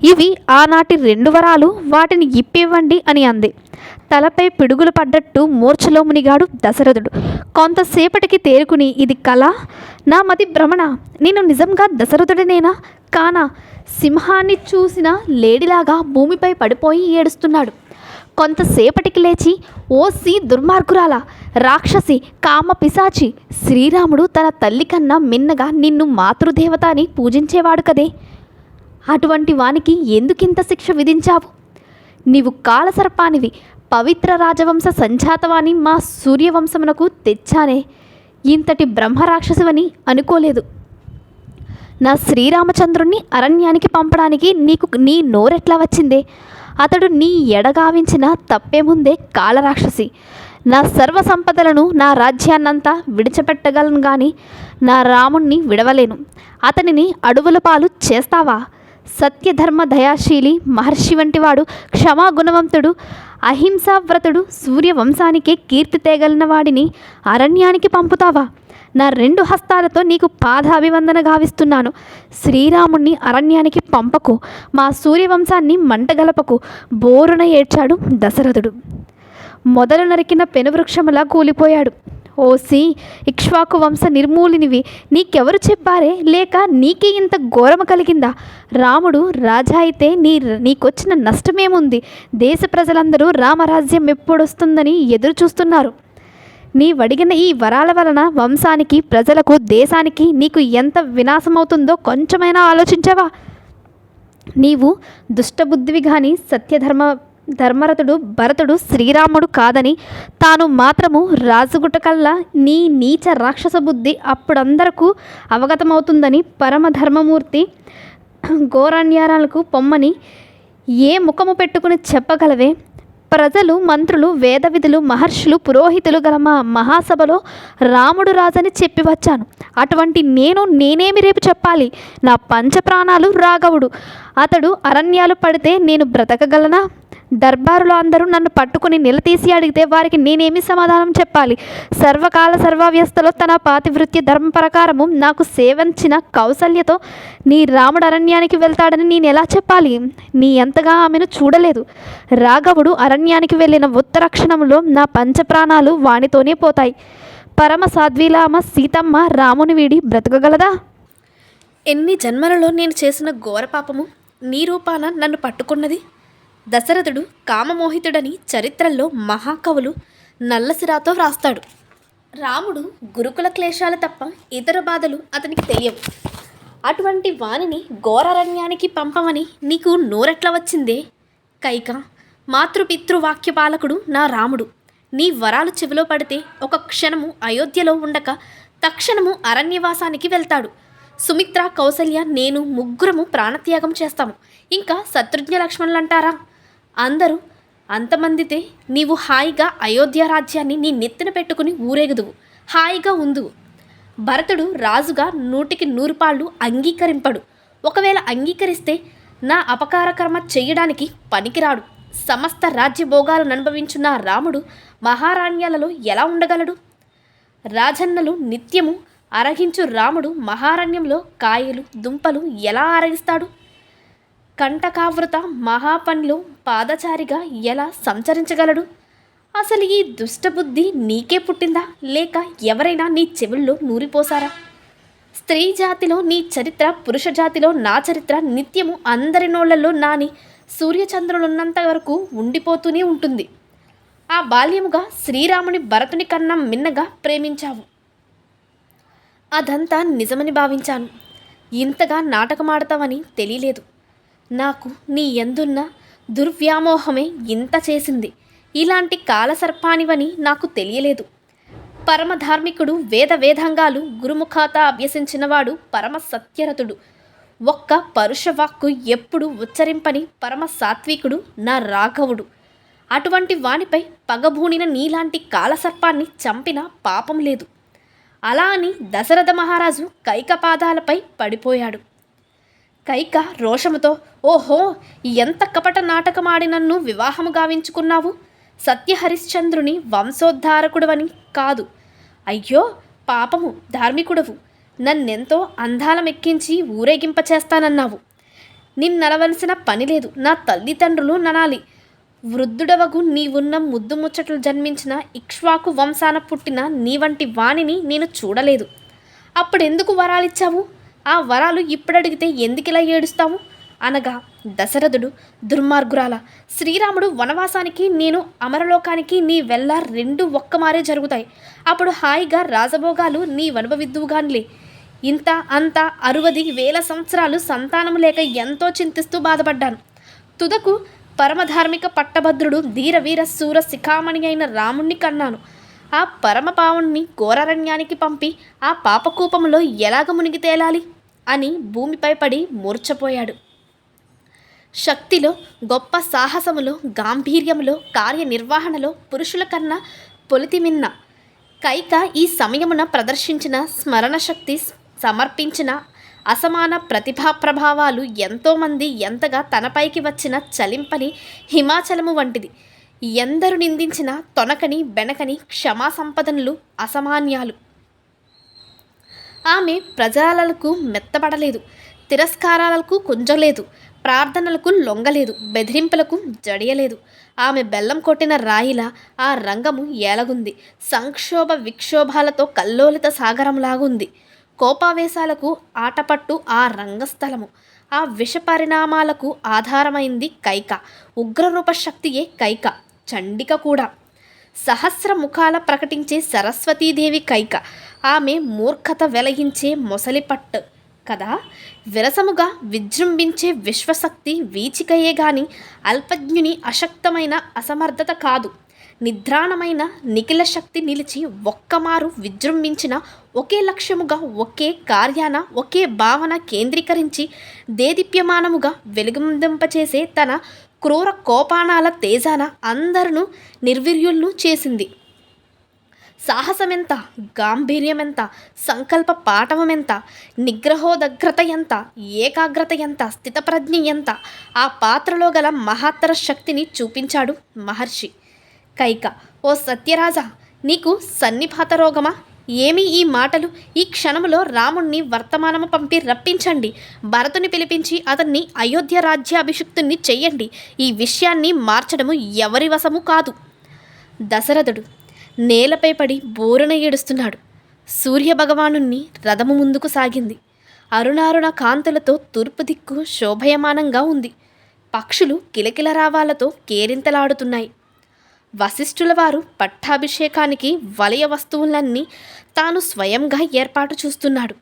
ఇవి ఆనాటి 2 వరాలు, వాటిని ఇప్పివ్వండి అని అంది. తలపై పిడుగులు పడ్డట్టు మూర్ఛలో మునిగాడు దశరథుడు. కొంతసేపటికి తేరుకుని, ఇది కళ, నా మతి భ్రమణ, నేను నిజంగా దశరథుడినేనా కానా? సింహాన్ని చూసిన లేడిలాగా భూమిపై పడిపోయి ఏడుస్తున్నాడు. కొంతసేపటికి లేచి, ఓసి దుర్మార్గురాల, రాక్షసి, కామ పిశాచి, శ్రీరాముడు తన తల్లి కన్నా మిన్నగా నిన్ను మాతృదేవత అని పూజించేవాడు కదే, అటువంటి వానికి ఎందుకింత శిక్ష విధించావు? నీవు కాలసర్పానివి, పవిత్ర రాజవంశ సంజాతవాని మా సూర్యవంశమునకు తెచ్చానే, ఇంతటి బ్రహ్మరాక్షసివని అనుకోలేదు. నా శ్రీరామచంద్రుణ్ణి అరణ్యానికి పంపడానికి నీకు నీ నోరెట్లా వచ్చిందే? అతడు నీ ఎడగావించిన తప్పేముందే కాలరాక్షసి. నా సర్వ సంపదలను, నా రాజ్యాన్నంతా విడిచిపెట్టగలను గాని నా రాముణ్ణి విడవలేను. అతనిని అడవుల పాలు చేస్తావా? సత్యధర్మ దయాశీలి మహర్షి వంటివాడు, క్షమాగుణవంతుడు, అహింసావ్రతుడు, సూర్యవంశానికే కీర్తి తేగలిన వాడిని అరణ్యానికి పంపుతావా? నా 2 హస్తాలతో నీకు పాదాభివందన గావిస్తున్నాను. శ్రీరాముణ్ణి అరణ్యానికి పంపకు, మా సూర్యవంశాన్ని మంటగలపకు, బోరున ఏడ్చాడు దశరథుడు. మొదలు నరికిన పెనువృక్షములా కూలిపోయాడు. ఓసి ఇక్ష్వాకు వంశ నిర్మూలినివి, నీకెవరు చెప్పారే? లేక నీకే ఇంత ఘోరమ కలిగిందా? రాముడు రాజా అయితే నీకొచ్చిన నష్టమేముంది? దేశ ప్రజలందరూ రామరాజ్యం ఎప్పుడొస్తుందని ఎదురు చూస్తున్నారు. నీవడిగిన ఈ వరాల వలన వంశానికి, ప్రజలకు, దేశానికి నీకు ఎంత వినాశమవుతుందో కొంచెమైనా ఆలోచించవా? నీవు దుష్టబుద్ధివి గాని ధర్మరథుడు భరతుడు శ్రీరాముడు కాదని తాను మాత్రము రాజుగుటకల్లా నీ నీచ రాక్షస బుద్ధి అప్పుడందరకు అవగతమవుతుందని పరమధర్మమూర్తి ఘోరాన్యారాలకు పొమ్మని ఏ ముఖము పెట్టుకుని చెప్పగలవే? ప్రజలు, మంత్రులు, వేదవిధులు, మహర్షులు, పురోహితులు గల మా మహాసభలో రాముడు రాజని చెప్పి వచ్చాను. అటువంటి నేనేమి రేపు చెప్పాలి? నా పంచప్రాణాలు రాఘవుడు. అతడు అరణ్యాలు పడితే నేను బ్రతకగలనా? దర్బారులో అందరూ నన్ను పట్టుకుని నిలదీసి అడిగితే వారికి నేనేమి సమాధానం చెప్పాలి? సర్వకాల సర్వావ్యస్థలో తన పాతివృత్య ధర్మ ప్రకారము నాకు సేవించిన కౌసల్యతో నీ రాముడు అరణ్యానికి వెళ్తాడని నేను ఎలా చెప్పాలి? నీ అంతగా ఆమెను చూడలేదు. రాఘవుడు అరణ్యానికి వెళ్ళిన ఉత్తరక్షణంలో నా పంచప్రాణాలు వానితోనే పోతాయి. పరమ సాధ్వీలామ సీతమ్మ రాముని వీడి బ్రతకగలదా? ఎన్ని జన్మలలో నేను చేసిన ఘోర పాపము నీ రూపాన నన్ను పట్టుకున్నది? దశరథుడు కామమోహితుడని చరిత్రల్లో మహాకవులు నల్లసిరాతో వ్రాస్తాడు. రాముడు గురుకుల క్లేశాలు తప్ప ఇతర బాధలు అతనికి తెలియవు. అటువంటి వానిని ఘోరారణ్యానికి పంపమని నీకు నోరెట్లా వచ్చిందే? కైక, మాతృపితృవాక్యపాలకుడు నా రాముడు. నీ వరాలు చెవిలో పడితే ఒక క్షణము అయోధ్యలో ఉండక తక్షణము అరణ్యవాసానికి వెళ్తాడు. సుమిత్ర, కౌసల్య, నేను ముగ్గురము ప్రాణత్యాగం చేస్తాము. ఇంకా శత్రుఘ్న లక్ష్మణులంటారా? అందరూ అంతమందితే నీవు హాయిగా అయోధ్య రాజ్యాన్ని నీ నెత్తిన పెట్టుకుని ఊరేగుదువు, హాయిగా ఉందువు. భరతుడు రాజుగా 100కి 100 పాళ్ళు అంగీకరింపడు. ఒకవేళ అంగీకరిస్తే నా అపకారకర్మ చెయ్యడానికి పనికిరాడు. సమస్త రాజ్యభోగాలను అనుభవించున్న రాముడు మహారాణ్యాలలో ఎలా ఉండగలడు? రాజన్నలు నిత్యము అరగించు రాముడు మహారణ్యంలో కాయలు, దుంపలు ఎలా ఆరగిస్తాడు? కంటకావృత మహాపన్లు పాదచారిగా ఎలా సంచరించగలడు? అసలు ఈ దుష్టబుద్ధి నీకే పుట్టిందా, లేక ఎవరైనా నీ చెవుల్లో నూరిపోసారా? స్త్రీ జాతిలో నీ చరిత్ర, పురుష జాతిలో నా చరిత్ర నిత్యము అందరి నోళ్లలో నాని సూర్యచంద్రులున్నంత వరకు ఉండిపోతూనే ఉంటుంది. ఆ బాల్యముగా శ్రీరాముని భరతుని కన్నా మిన్నగా ప్రేమించావు. అదంతా నిజమని భావించాను. ఇంతగా నాటకమాడతావని తెలియలేదు. నాకు నీ యందున్న దుర్వ్యామోహమే ఇంత చేసింది. ఇలాంటి కాలసర్పానివని నాకు తెలియలేదు. పరమధార్మికుడు, వేదంగాలు గురుముఖాత అభ్యసించినవాడు, పరమ సత్యరతుడు, ఒక్క పరుషవాక్కు ఎప్పుడు ఉచ్చరింపని పరమ సాత్వికుడు నా రాఘవుడు. అటువంటి వానిపై పగబూనిన నీలాంటి కాలసర్పాన్ని చంపిన పాపం లేదు. అలా అని దశరథ మహారాజు కైక పాదాలపై పడిపోయాడు. కైక రోషముతో, ఓహో, ఎంత కపట నాటకమాడి నన్ను వివాహము గావించుకున్నావు. సత్యహరిశ్చంద్రుని వంశోద్ధారకుడవని కాదు. అయ్యో పాపము, ధార్మికుడవు. నన్నెంతో అందాలమెక్కించి ఊరేగింపచేస్తానన్నావు. నిన్నలవలసిన పని లేదు. నా తల్లిదండ్రులు ననాలి. వృద్ధుడవగు నీవున్న ముద్దు ముచ్చట్లు జన్మించిన ఇక్ష్వాకు వంశాన పుట్టిన నీ వంటి వాణిని నేను చూడలేదు. అప్పుడెందుకు వరాలిచ్చావు? ఆ వరాలు ఇప్పుడడిగితే ఎందుకిలా ఏడుస్తావు? అనగా దశరథుడు, దుర్మార్గురాల, శ్రీరాముడు వనవాసానికి, నేను అమరలోకానికి నీ వెళ్ళ రెండు ఒక్కమారే జరుగుతాయి. అప్పుడు హాయిగా రాజభోగాలు నీ అనుభవిద్దువుగానిలే. ఇంత అంత 60,000 సంవత్సరాలు సంతానము లేక ఎంతో చింతిస్తూ బాధపడ్డాను. తుదకు పరమధార్మిక పట్టభద్రుడు, ధీరవీర శూర శిఖామణి అయిన రాముణ్ణి కన్నాను. ఆ పరమపావుణ్ణి ఘోరారణ్యానికి పంపి ఆ పాపకూపంలో ఎలాగ మునిగి తేలాలి అని భూమిపై పడి మూర్ఛపోయాడు. శక్తిలో, గొప్ప సాహసములో, గాంభీర్యములో, కార్యనిర్వహణలో పురుషుల కన్నా పొలితిమిన్న కైక ఈ సమయమున ప్రదర్శించిన స్మరణశక్తి, సమర్పించిన అసమాన ప్రతిభా ప్రభావాలు ఎంతోమంది ఎంతగా తనపైకి వచ్చిన చలింపని హిమాచలము వంటిది. ఎందరు నిందించిన తొనకని బెనకని క్షమా సంపదనులు అసమాన్యాలు. ఆమె ప్రజలకు మెత్తబడలేదు, తిరస్కారాలకు కుంజలేదు, ప్రార్థనలకు లొంగలేదు, బెదిరింపులకు జడియలేదు. ఆమె బెల్లం కొట్టిన రాయిలా ఆ రంగము ఏలగుంది. సంక్షోభ విక్షోభాలతో కల్లోలిత సాగరంలాగుంది. కోపావేశాలకు ఆటపట్టు ఆ రంగస్థలము. ఆ విష పరిణామాలకు ఆధారమైంది కైక. ఉగ్రరూప శక్తియే కైక, చండిక కూడా. సహస్ర ముఖాల ప్రకటించే సరస్వతీదేవి కైక. ఆమె మూర్ఖత వెలగించే మొసలిపట్టు కదా. విరసముగా విజృంభించే విశ్వశక్తి వీచికయే గాని అల్పజ్ఞుని అశక్తమైన అసమర్థత కాదు. నిద్రాణమైన నిఖిల శక్తి నిలిచి ఒక్కమారు విజృంభించిన, ఒకే లక్ష్యముగా, ఒకే కార్యాన, ఒకే భావన కేంద్రీకరించి దేదీప్యమానముగా వెలుగుందింపచేసే తన క్రూర కోపానాల తేజాన అందరూ నిర్వీర్యులను చేసింది. సాహసమెంత, గాంభీర్యమెంత, సంకల్ప పాటవమెంత, నిగ్రహోదగ్రత ఎంత, ఏకాగ్రత ఎంత, స్థితప్రజ్ఞ ఎంత, ఆ పాత్రలో గల మహత్తర శక్తిని చూపించాడు మహర్షి. కైక, ఓ సత్యరాజా, నీకు సన్నిపాత రోగమా? ఏమి ఈ మాటలు? ఈ క్షణములో రాముణ్ణి వర్తమానము పంపి రప్పించండి. భరతుని పిలిపించి అతన్ని అయోధ్య రాజ్యాభిషిక్తుణ్ణి చెయ్యండి. ఈ విషయాన్ని మార్చడము ఎవరి వశము కాదు. దశరథుడు నేలపై పడి బోరున ఏడుస్తున్నాడు. సూర్యభగవానుణ్ణి రథము ముందుకు సాగింది. అరుణారుణ కాంతులతో తూర్పు దిక్కు శోభయమానంగా ఉంది. పక్షులు కిలకిల రావాలతో కేరింతలాడుతున్నాయి. వశిష్ఠుల వారు పట్టాభిషేకానికి వలయ వస్తువులన్నీ తాను స్వయంగా ఏర్పాటు చూస్తున్నాడు.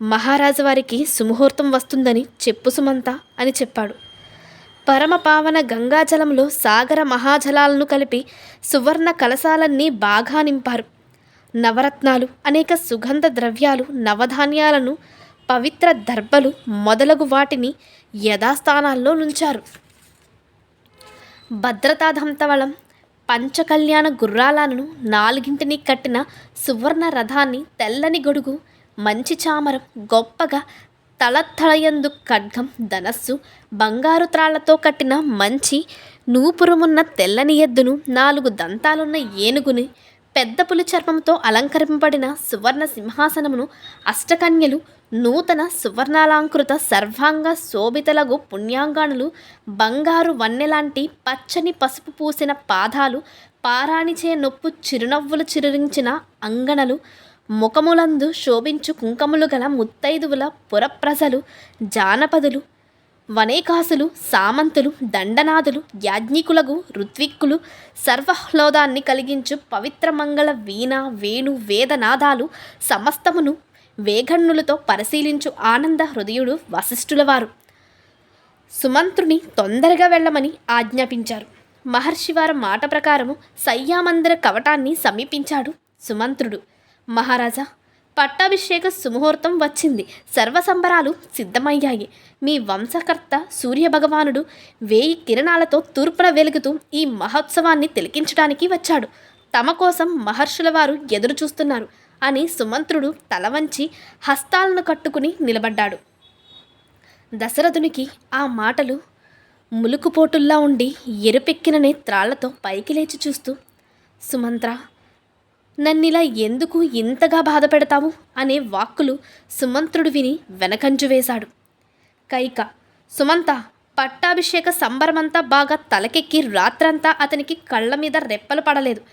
మహారాజు వారికి సుముహూర్తం వస్తుందని చెప్పు సుమంత అని చెప్పాడు. పరమపావన గంగాజలంలో సాగర మహాజలాలను కలిపి సువర్ణ కలశాలన్నీ బాగా నింపారు. నవరత్నాలు, అనేక సుగంధ ద్రవ్యాలు, నవధాన్యాలను, పవిత్ర దర్భలు మొదలగు వాటిని యథాస్థానాల్లో నుంచారు. భద్రతాదంతవళం, పంచకళ్యాణ గుర్రాలను, 4 కట్టిన సువర్ణ రథాన్ని, తెల్లని గొడుగు, మంచి చామరం, గొప్పగా తలతళయందు ఖడ్గం, ధనస్సు, బంగారు త్రాళ్లతో కట్టిన మంచి నూపురమున్న తెల్లని ఎద్దును, 4 దంతాలున్న ఏనుగుని, పెద్ద పులి చర్మంతో అలంకరింపబడిన సువర్ణ సింహాసనమును, అష్టకన్యలు, నూతన సువర్ణాలంకృత సర్వాంగ శోభితలగు పుణ్యాంగాణులు, బంగారు వన్నెలాంటి పచ్చని పసుపు పూసిన పాదాలు, పారాణిచే నొప్పు చిరునవ్వులు చిరురించిన అంగనలు, ముఖములందు శోభించు కుంకములు గల ముత్తైదువుల పురప్రజలు, జానపదులు, వనేకాసులు, సామంతులు, దండనాథులు, యాజ్ఞికులకు, ఋత్విక్కులు, సర్వహ్లాదాన్ని కలిగించు పవిత్రమంగళ వీణ, వేణు, వేదనాదాలు సమస్తమును వేగన్నులతో పరిశీలించు ఆనంద హృదయుడు వశిష్ఠులవారు సుమంత్రుని తొందరగా వెళ్ళమని ఆజ్ఞాపించారు. మహర్షివారి మాట ప్రకారము శయ్యామందిర కవటాన్ని సమీపించాడు సుమంత్రుడు. మహారాజా, పట్టాభిషేక సుముహూర్తం వచ్చింది. సర్వసంబరాలు సిద్ధమయ్యాయి. మీ వంశకర్త సూర్యభగవానుడు 1000 కిరణాలతో తూర్పున వెలుగుతూ ఈ మహోత్సవాన్ని తిలకించడానికి వచ్చాడు. తమ కోసం మహర్షుల వారు ఎదురు చూస్తున్నారు అని సుమంత్రుడు తల వంచి హస్తాలను కట్టుకుని నిలబడ్డాడు. దశరథునికి ఆ మాటలు ములుకుపోటుల్లా ఉండి ఎరుపెక్కిన నేత్రాళ్లతో పైకి లేచి చూస్తూ, సుమంత్ర, నన్నిలా ఎందుకు ఇంతగా బాధ పెడతావు అనే వాక్కులు సుమంత్రుడు విని వెనకంజు వేశాడు. కైక, సుమంత, పట్టాభిషేక సంబరమంతా బాగా తలకెక్కి రాత్రంతా అతనికి కళ్ళ మీద రెప్పలు పడలేదు.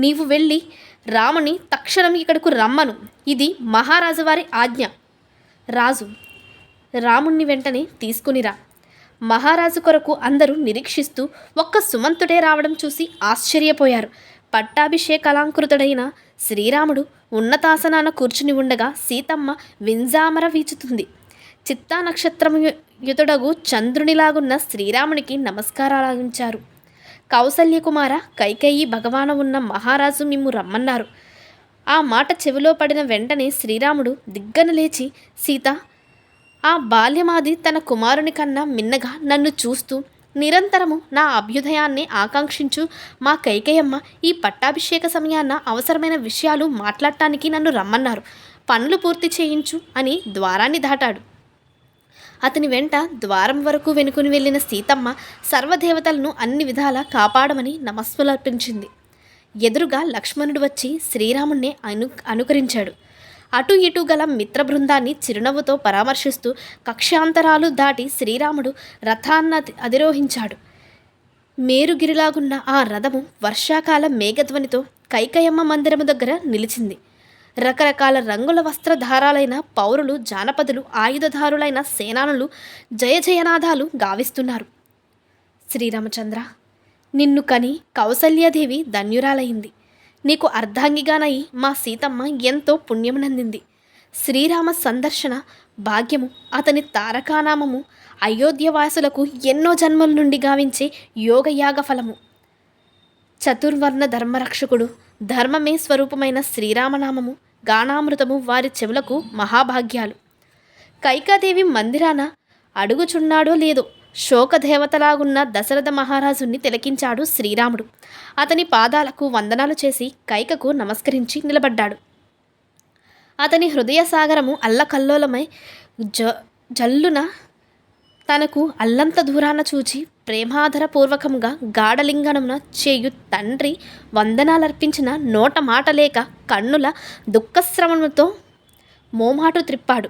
నీవు వెళ్ళి రాముని తక్షణం ఇక్కడకు రమ్మను. ఇది మహారాజు వారి ఆజ్ఞ. రాజు, రాముణ్ణి వెంటనే తీసుకునిరా. మహారాజు కొరకు అందరూ నిరీక్షిస్తూ ఒక్క సుమంతుడే రావడం చూసి ఆశ్చర్యపోయారు. పట్టాభిషేకాలంకృతుడైన శ్రీరాముడు ఉన్నతాసనాన కూర్చుని ఉండగా సీతమ్మ వింజామర వీచుతుంది. చిత్తా నక్షత్రయుతుడగు చంద్రునిలాగున్న శ్రీరామునికి నమస్కారాలించారు. కౌసల్యకుమార, కైకేయి భగవాన ఉన్న మహారాజు మిమ్ము రమ్మన్నారు. ఆ మాట చెవిలో పడిన వెంటనే శ్రీరాముడు దిగ్గన లేచి, సీత, ఆ బాల్యమాది తన కుమారుని కన్నా మిన్నగా నన్ను చూస్తూ నిరంతరము నా అభ్యుదయాన్ని ఆకాంక్షించు మా కైకేయమ్మ ఈ పట్టాభిషేక సమయాన అవసరమైన విషయాలు మాట్లాడటానికి నన్ను రమ్మన్నారు. పనులు పూర్తి చేయించు అని ద్వారాన్ని దాటాడు. అతని వెంట ద్వారం వరకు వెనుకుని వెళ్ళిన సీతమ్మ సర్వదేవతలను అన్ని విధాలా కాపాడమని నమస్సులర్పించింది. ఎదురుగా లక్ష్మణుడు వచ్చి శ్రీరాముణ్ణి అనుకరించాడు. అటు ఇటు గల మిత్ర బృందాన్ని చిరునవ్వుతో పరామర్శిస్తూ కక్షాంతరాలు దాటి శ్రీరాముడు రథాన్ని అధిరోహించాడు. మేరుగిరిలాగున్న ఆ రథము వర్షాకాల మేఘధ్వనితో కైకయమ్మ మందిరము దగ్గర నిలిచింది. రకరకాల రంగుల వస్త్రధారాలైన పౌరులు, జానపదులు, ఆయుధధారులైన సేనానులు జయ జయనాదాలు గావిస్తున్నారు. శ్రీరామచంద్ర, నిన్ను కని కౌసల్యాదేవి ధన్యురాలైంది. నీకు అర్ధాంగిగానై మా సీతమ్మ ఎంతో పుణ్యమునందింది. శ్రీరామ సందర్శన భాగ్యము, అతని తారకానామము అయోధ్యవాసులకు ఎన్నో జన్మల నుండి గావించే యోగయాగ ఫలము. చతుర్వర్ణ ధర్మరక్షకుడు, ధర్మమే స్వరూపమైన శ్రీరామనామము గానామృతము వారి చెవులకు మహాభాగ్యాలు. కైకాదేవి మందిరాన అడుగుచున్నాడో లేదో శోకదేవతలాగున్న దశరథ మహారాజుని తిలకించాడు శ్రీరాముడు. అతని పాదాలకు వందనాలు చేసి కైకకు నమస్కరించి నిలబడ్డాడు. అతని హృదయ సాగరము అల్లకల్లోలమై జల్లున తనకు అల్లంత దూరాన చూచి ప్రేమాధరపూర్వకంగా గాఢలింగనమున చేయు తండ్రి వందనాలర్పించిన నోట మాట లేక కన్నుల దుఃఖశ్రవణముతో మోమాటు త్రిప్పాడు.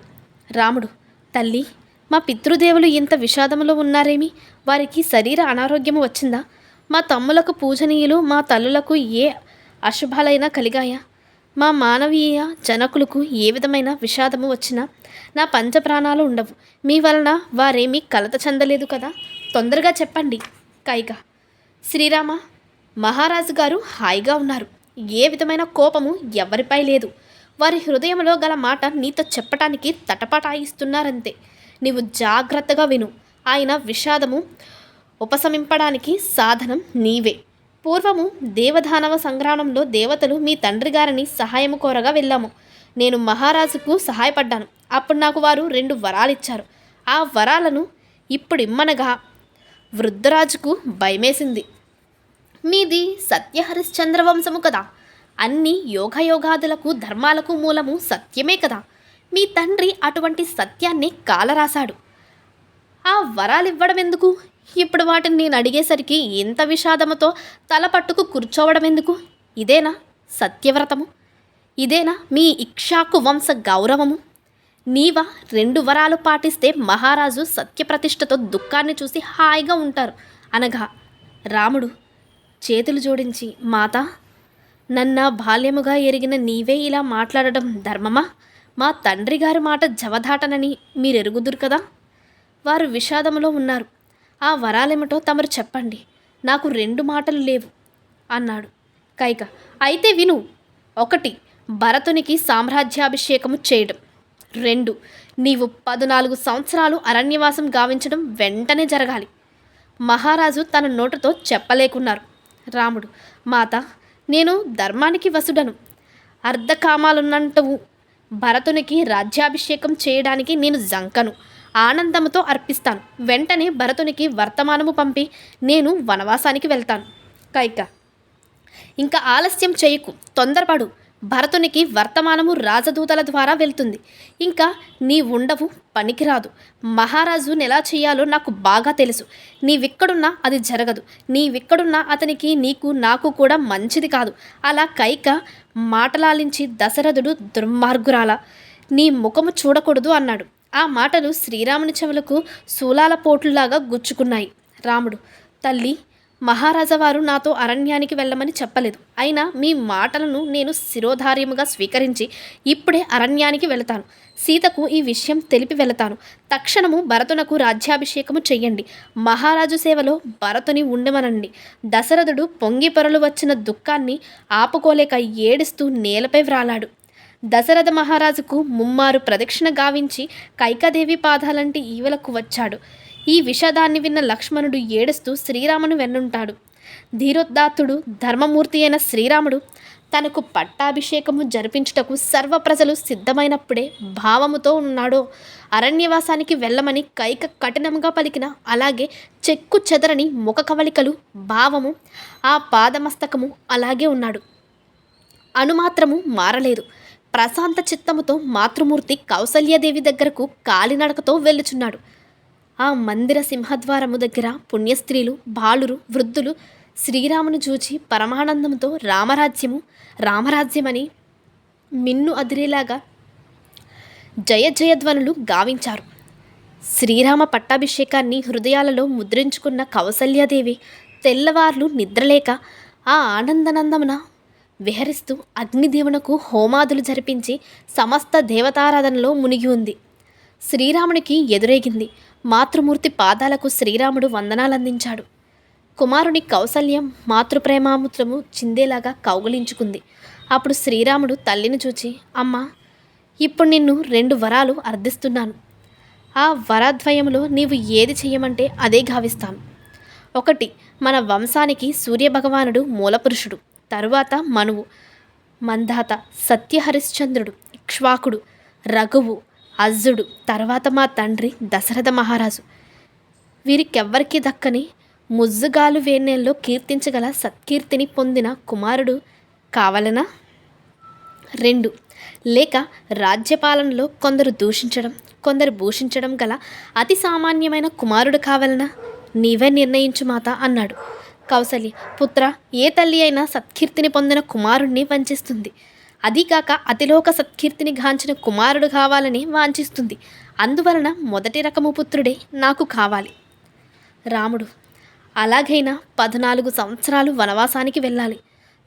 రాముడు, తల్లి, మా పితృదేవులు ఇంత విషాదములో ఉన్నారేమి? వారికి శరీర అనారోగ్యము వచ్చిందా? మా తమ్ములకు పూజనీయులు, మా తల్లులకు ఏ అశుభాలైనా కలిగాయా? మా మానవీయ జనకులకు ఏ విధమైన విషాదము వచ్చినా నా పంచప్రాణాలు ఉండవు. మీ వలన వారేమీ కలత చెందలేదు కదా? తొందరగా చెప్పండి. కైక, శ్రీరామ, మహారాజు గారు హాయిగా ఉన్నారు. ఏ విధమైన కోపము ఎవరిపై లేదు. వారి హృదయంలో గల మాట నీతో చెప్పటానికి తటపటాయిస్తున్నారంతే. నీవు జాగ్రత్తగా విను. ఆయన విషాదము ఉపశమింపడానికి సాధనం నీవే. పూర్వము దేవదానవ సంగ్రామంలో దేవతలు మీ తండ్రి గారిని సహాయము కోరగా వెళ్ళాము. నేను మహారాజుకు సహాయపడ్డాను. అప్పుడు నాకు వారు 2 వరాలిచ్చారు. ఆ వరాలను ఇప్పుడిమ్మనగా వృద్ధరాజుకు భయమేసింది. మీది సత్యహరిశ్చంద్ర వంశము కదా. అన్ని యోగయోగాదులకు ధర్మాలకు మూలము సత్యమే కదా. మీ తండ్రి అటువంటి సత్యాన్ని కాలరాశాడు. ఆ వరాలివ్వడం ఎందుకు? ఇప్పుడు వాటిని నేను అడిగేసరికి ఎంత విషాదముతో తల పట్టుకు కూర్చోవడం ఎందుకు? ఇదేనా సత్యవ్రతము? ఇదేనా మీ ఇక్ష్వాకు వంశ గౌరవము? నీవా 2 వరాలు పాటిస్తే మహారాజు సత్యప్రతిష్టతో దుఃఖాన్ని చూసి హాయిగా ఉంటారు అనగా రాముడు చేతులు జోడించి, మాతా, నన్న బాల్యముగా ఎరిగిన నీవే ఇలా మాట్లాడడం ధర్మమా? మా తండ్రి గారి మాట జవదాటనని మీరెరుగుదురు కదా. వారు విషాదములో ఉన్నారు. ఆ వరాలేమిటో తమరు చెప్పండి, నాకు 2 మాటలు లేవు అన్నాడు. కైక, అయితే విను. 1, భరతునికి సామ్రాజ్యాభిషేకము చేయడం. 2, నీవు 14 సంవత్సరాలు అరణ్యవాసం గావించడం వెంటనే జరగాలి. మహారాజు తన నోటితో చెప్పలేకున్నారు. రాముడు, మాత, నేను ధర్మానికి వసుడను, అర్ధకామాలున్నంటవు. భరతునికి రాజ్యాభిషేకం చేయడానికి నేను జంకను, ఆనందముతో అర్పిస్తాను. వెంటనే భరతునికి వర్తమానము పంపి నేను వనవాసానికి వెళ్తాను. కైక, ఇంకా ఆలస్యం చేయకు, తొందరపడు. భరతునికి వర్తమానము రాజదూతల ద్వారా వెళ్తుంది. ఇంకా నీ ఉండవు, పనికిరాదు. మహారాజు ఎలా చేయాలో నాకు బాగా తెలుసు. నీవిక్కడున్నా అది జరగదు. నీవిక్కడున్నా అతనికి, నీకు, నాకు కూడా మంచిది కాదు. అలా కైక మాటలాలించి, దశరథుడు దుర్మార్గురాల, నీ ముఖము చూడకూడదు అన్నాడు. ఆ మాటలు శ్రీరాముని చెవులకు శూలాల పోట్లులాగా గుచ్చుకున్నాయి. రాముడు, తల్లి, మహారాజావారు నాతో అరణ్యానికి వెళ్ళమని చెప్పలేదు. అయినా మీ మాటలను నేను శిరోధార్యముగా స్వీకరించి ఇప్పుడే అరణ్యానికి వెళతాను. సీతకు ఈ విషయం తెలిపి వెళతాను. తక్షణము భరతునకు రాజ్యాభిషేకము చెయ్యండి. మహారాజు సేవలో భరతుని ఉండమనండి. దశరథుడు పొంగి పొరలు వచ్చిన దుఃఖాన్ని ఆపుకోలేక ఏడుస్తూ నేలపై వ్రాలాడు. దశరథ మహారాజుకు ముమ్మారు ప్రదక్షిణ గావించి కైకాదేవి పాదాలంటి ఈవలకు వచ్చాడు. ఈ విషాదాన్ని విన్న లక్ష్మణుడు ఏడుస్తూ శ్రీరాముని వెన్నుంటాడు. ధీరోద్దాత్తుడు, ధర్మమూర్తి అయిన శ్రీరాముడు తనకు పట్టాభిషేకము జరిపించుటకు సర్వ ప్రజలు సిద్ధమైనప్పుడే భావముతో ఉన్నాడో అరణ్యవాసానికి వెళ్ళమని కైక కఠినంగా పలికిన, అలాగే చెక్కు చెదరని ముఖ కవలికలు, భావము, ఆ పాదమస్తకము అలాగే ఉన్నాడు. అణుమాత్రము మారలేదు. ప్రశాంత చిత్తముతో మాతృమూర్తి కౌసల్యాదేవి దగ్గరకు కాలినడకతో వెళ్ళుచున్నాడు. ఆ మందిర సింహద్వారము దగ్గర పుణ్యస్త్రీలు, బాలురు, వృద్ధులు శ్రీరామును చూచి పరమానందంతో రామరాజ్యమని మిన్ను అదిరేలాగా జయ జయధ్వనులు గావించారు. శ్రీరామ పట్టాభిషేకాన్ని హృదయాలలో ముద్రించుకున్న కౌసల్యాదేవి తెల్లవార్లు నిద్రలేక ఆ ఆనందనందమున విహరిస్తూ అగ్నిదేవునకు హోమాదులు జరిపించి సమస్త దేవతారాధనలో మునిగి ఉంది. శ్రీరామునికి ఎదురేగింది. మాతృమూర్తి పాదాలకు శ్రీరాముడు వందనాలందించాడు. కుమారుని కౌసల్యం మాతృప్రేమామృతము చిందేలాగా కౌగిలించుకుంది. అప్పుడు శ్రీరాముడు తల్లిని చూచి, అమ్మా, ఇప్పుడు నిన్ను 2 వరాలు అర్థిస్తున్నాను. ఆ వరద్వయములో నీవు ఏది చెయ్యమంటే అదే గావిస్తాను. 1, మన వంశానికి సూర్యభగవానుడు మూలపురుషుడు, తరువాత మనువు, మందాత, సత్యహరిశ్చంద్రుడు, ఇక్ష్వాకుడు, రఘువు, అజ్జుడు, తర్వాత మా తండ్రి దశరథ మహారాజు. వీరికెవ్వరికీ దక్కని ముజ్జుగాలు వేణ్ణెల్లో కీర్తించగల సత్కీర్తిని పొందిన కుమారుడు కావాలనా? 2, లేక రాజ్యపాలనలో కొందరు దూషించడం, కొందరు భూషించడం గల అతి సామాన్యమైన కుమారుడు కావాలనా? నీవే నిర్ణయించు మాత అన్నాడు. కౌసల్య, పుత్ర, ఏ తల్లి అయినా సత్కీర్తిని పొందిన కుమారుణ్ణి వంచిస్తుంది. అదీకాక అతిలోక సత్కీర్తిని గాంచిన కుమారుడు కావాలని వాంఛిస్తుంది. అందువలన మొదటి రకము పుత్రుడే నాకు కావాలి. రాముడు, అలాగైనా 14 సంవత్సరాలు వనవాసానికి వెళ్ళాలి.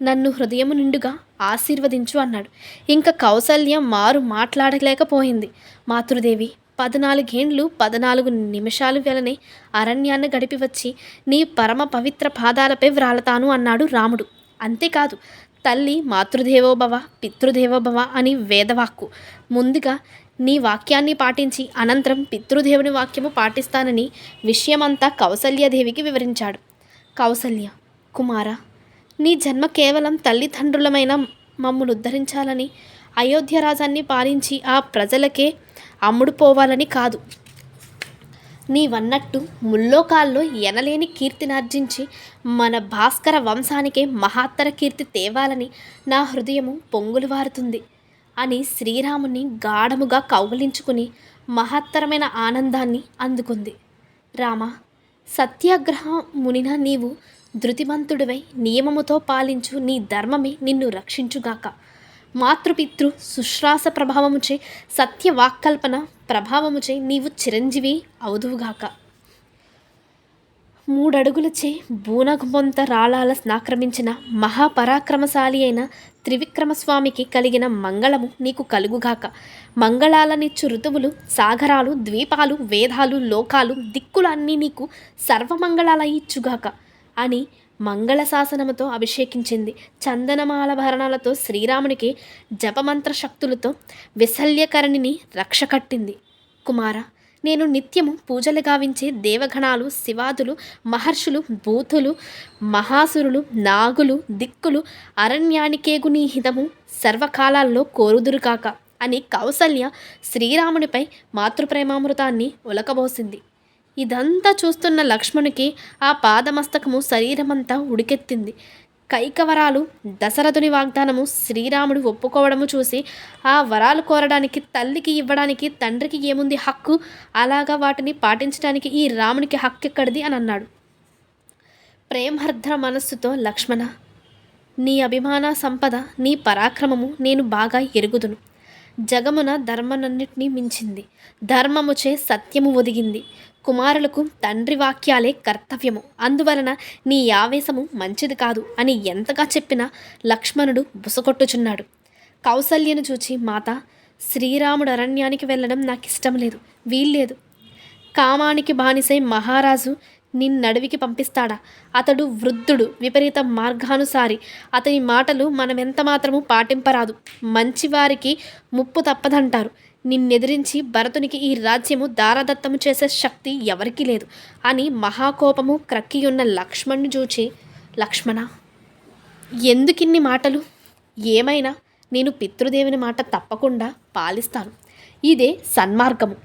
నన్ను హృదయము నిండుగా ఆశీర్వదించు అన్నాడు. ఇంకా కౌసల్య మారు మాట్లాడలేకపోయింది. మాతృదేవి, 14 ఏండ్లు 14 నిమిషాలు వెలనే అరణ్యాన్ని గడిపి వచ్చి నీ పరమ పవిత్ర పాదాలపై వ్రాలతాను అన్నాడు రాముడు. అంతేకాదు, తల్లి మాతృదేవోభవ, పితృదేవోభవ అని వేదవాక్కు. ముందుగా నీ వాక్యాన్ని పాటించి అనంతరం పితృదేవుని వాక్యము పాటిస్తానని విషయమంతా కౌసల్యాదేవికి వివరించాడు. కౌసల్య, కుమార, నీ జన్మ కేవలం తల్లిదండ్రులమైన మమ్మును ఉద్ధరించాలని, అయోధ్య రాజాన్ని పాలించి ఆ ప్రజలకే అమ్ముడుపోవాలని కాదు. నీవన్నట్టు ముల్లోకాల్లో ఎనలేని కీర్తినార్జించి మన భాస్కర వంశానికే మహాత్తర కీర్తి తేవాలని నా హృదయము పొంగులువారుతుంది అని శ్రీరాముని గాఢముగా కౌగిలించుకుని మహత్తరమైన ఆనందాన్ని అందుకుంది. రామ, సత్యాగ్రహ మునిన నీవు ధృతిమంతుడివై నియమముతో పాలించు నీ ధర్మమే నిన్ను రక్షించుగాక. మాతృపితృ శుశ్రాస ప్రభావముచే, సత్యవాక్కల్పన ప్రభావముచే నీవు చిరంజీవి అవుదువుగాక. మూడడుగులచే బూనగుంబొంత రాళాల నాక్రమించిన మహాపరాక్రమశాలి అయిన త్రివిక్రమస్వామికి కలిగిన మంగళము నీకు కలుగుగాక. మంగళాలనిచ్చు ఋతువులు, సాగరాలు, ద్వీపాలు, వేదాలు, లోకాలు, దిక్కులు అన్నీ నీకు సర్వమంగళాల ఇచ్చుగాక అని మంగళ శాసనముతో అభిషేకించింది. చందనమాలభరణాలతో శ్రీరామునికి జపమంత్ర శక్తులతో విశల్యకరణిని రక్ష కట్టింది. కుమార, నేను నిత్యము పూజలు గావించే దేవగణాలు, శివాదులు, మహర్షులు, భూతులు, మహాసురులు, నాగులు, దిక్కులు అరణ్యానికేగు నీ హితము సర్వకాలాల్లో కోరుదురు కాక అని కౌసల్య శ్రీరామునిపై మాతృప్రేమామృతాన్ని ఒలకబోసింది. ఇదంతా చూస్తున్న లక్ష్మణునికి ఆ పాదమస్తకము శరీరమంతా ఉడికెత్తింది. కైకవరాలు దశరథుని వాగ్దానము శ్రీరాముడు ఒప్పుకోవడము చూసి ఆ వరాలు కోరడానికి తల్లికి ఇవ్వడానికి తండ్రికి ఏముంది హక్కు, అలాగా వాటిని పాటించడానికి ఈ రామునికి హక్కు ఎక్కడిది అని అన్నాడు. ప్రేమహర్ద్ర మనస్సుతో లక్ష్మణ, నీ అభిమాన సంపద, నీ పరాక్రమము నేను బాగా ఎరుగుదును. జగమున ధర్మనన్నిటినీ మించింది. ధర్మముచే సత్యము ఒదిగింది. కుమారులకు తండ్రి వాక్యాలే కర్తవ్యము. అందువలన నీ ఆవేశము మంచిది కాదు అని ఎంతగా చెప్పినా లక్ష్మణుడు బుసకొట్టుచున్నాడు. కౌసల్యను చూచి, మాత, శ్రీరాముడు అరణ్యానికి వెళ్ళడం నాకు ఇష్టం లేదు, వీల్లేదు. కామానికి బానిసై మహారాజు నిన్నడవికి పంపిస్తాడా? అతడు వృద్ధుడు, విపరీత మార్గానుసారి. అతని మాటలు మనమెంత మాత్రము పాటింపరాదు. మంచివారికి ముప్పు తప్పదంటారు. నిన్నెదిరించి భరతునికి ఈ రాజ్యము దారాదత్తము చేసే శక్తి ఎవరికీ లేదు అని మహాకోపము క్రక్కియున్న లక్ష్మణ్ణి చూచి, లక్ష్మణ, ఎందుకిన్ని మాటలు? ఏమైనా నేను పితృదేవుని మాట తప్పకుండా పాలిస్తాను. ఇదే సన్మార్గము.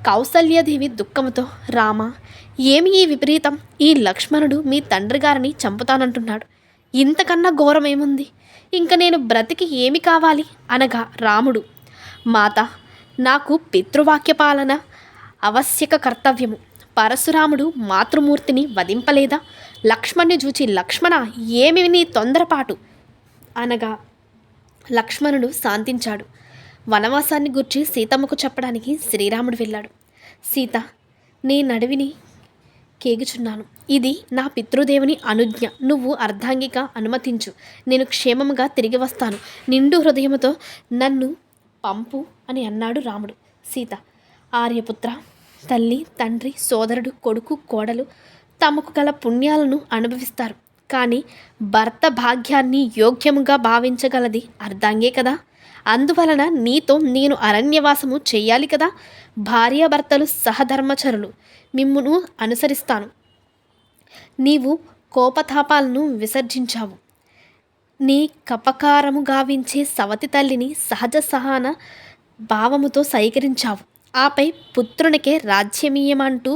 కౌసల్యాదేవి దుఃఖముతో, రామ, ఏమి ఈ విపరీతం? ఈ లక్ష్మణుడు మీ తండ్రి గారిని చంపుతానంటున్నాడు. ఇంతకన్నా ఘోరమేముంది? ఇంక నేను బ్రతికి ఏమి కావాలి అనగా రాముడు, మాత, నాకు పితృవాక్య పాలన ఆవశ్యక కర్తవ్యము. పరశురాముడు మాతృమూర్తిని వధింపలేదా? లక్ష్మణ్ణి చూచి, లక్ష్మణ, ఏమి నీ తొందరపాటు అనగా లక్ష్మణుడు శాంతించాడు. వనవాసాన్ని గూర్చి సీతమ్మకు చెప్పడానికి శ్రీరాముడు వెళ్ళాడు. సీత, నేనడవిని కేగుచున్నాను. ఇది నా పితృదేవుని అనుజ్ఞ. నువ్వు అర్ధాంగిగా అనుమతించు. నేను క్షేమముగా తిరిగి వస్తాను. నిండు హృదయముతో నన్ను పంపు అని అన్నాడు రాముడు. సీత, ఆర్యపుత్ర, తల్లి, తండ్రి, సోదరుడు, కొడుకు, కోడలు తమకు గల పుణ్యాలను అనుభవిస్తారు. కానీ భర్త భాగ్యాన్ని యోగ్యముగా భావించగలది అర్ధాంగే కదా. అందువలన నీతో నేను అరణ్యవాసము చెయ్యాలి కదా. భార్యాభర్తలు సహధర్మచరులు. మిమ్మును అనుసరిస్తాను. నీవు కోపతాపాలను విసర్జించావు. నీ కపకారము గావించే సవతి తల్లిని సహజ సహన భావముతో సైకరించావు. ఆపై పుత్రునికే రాజ్యమీయమంటూ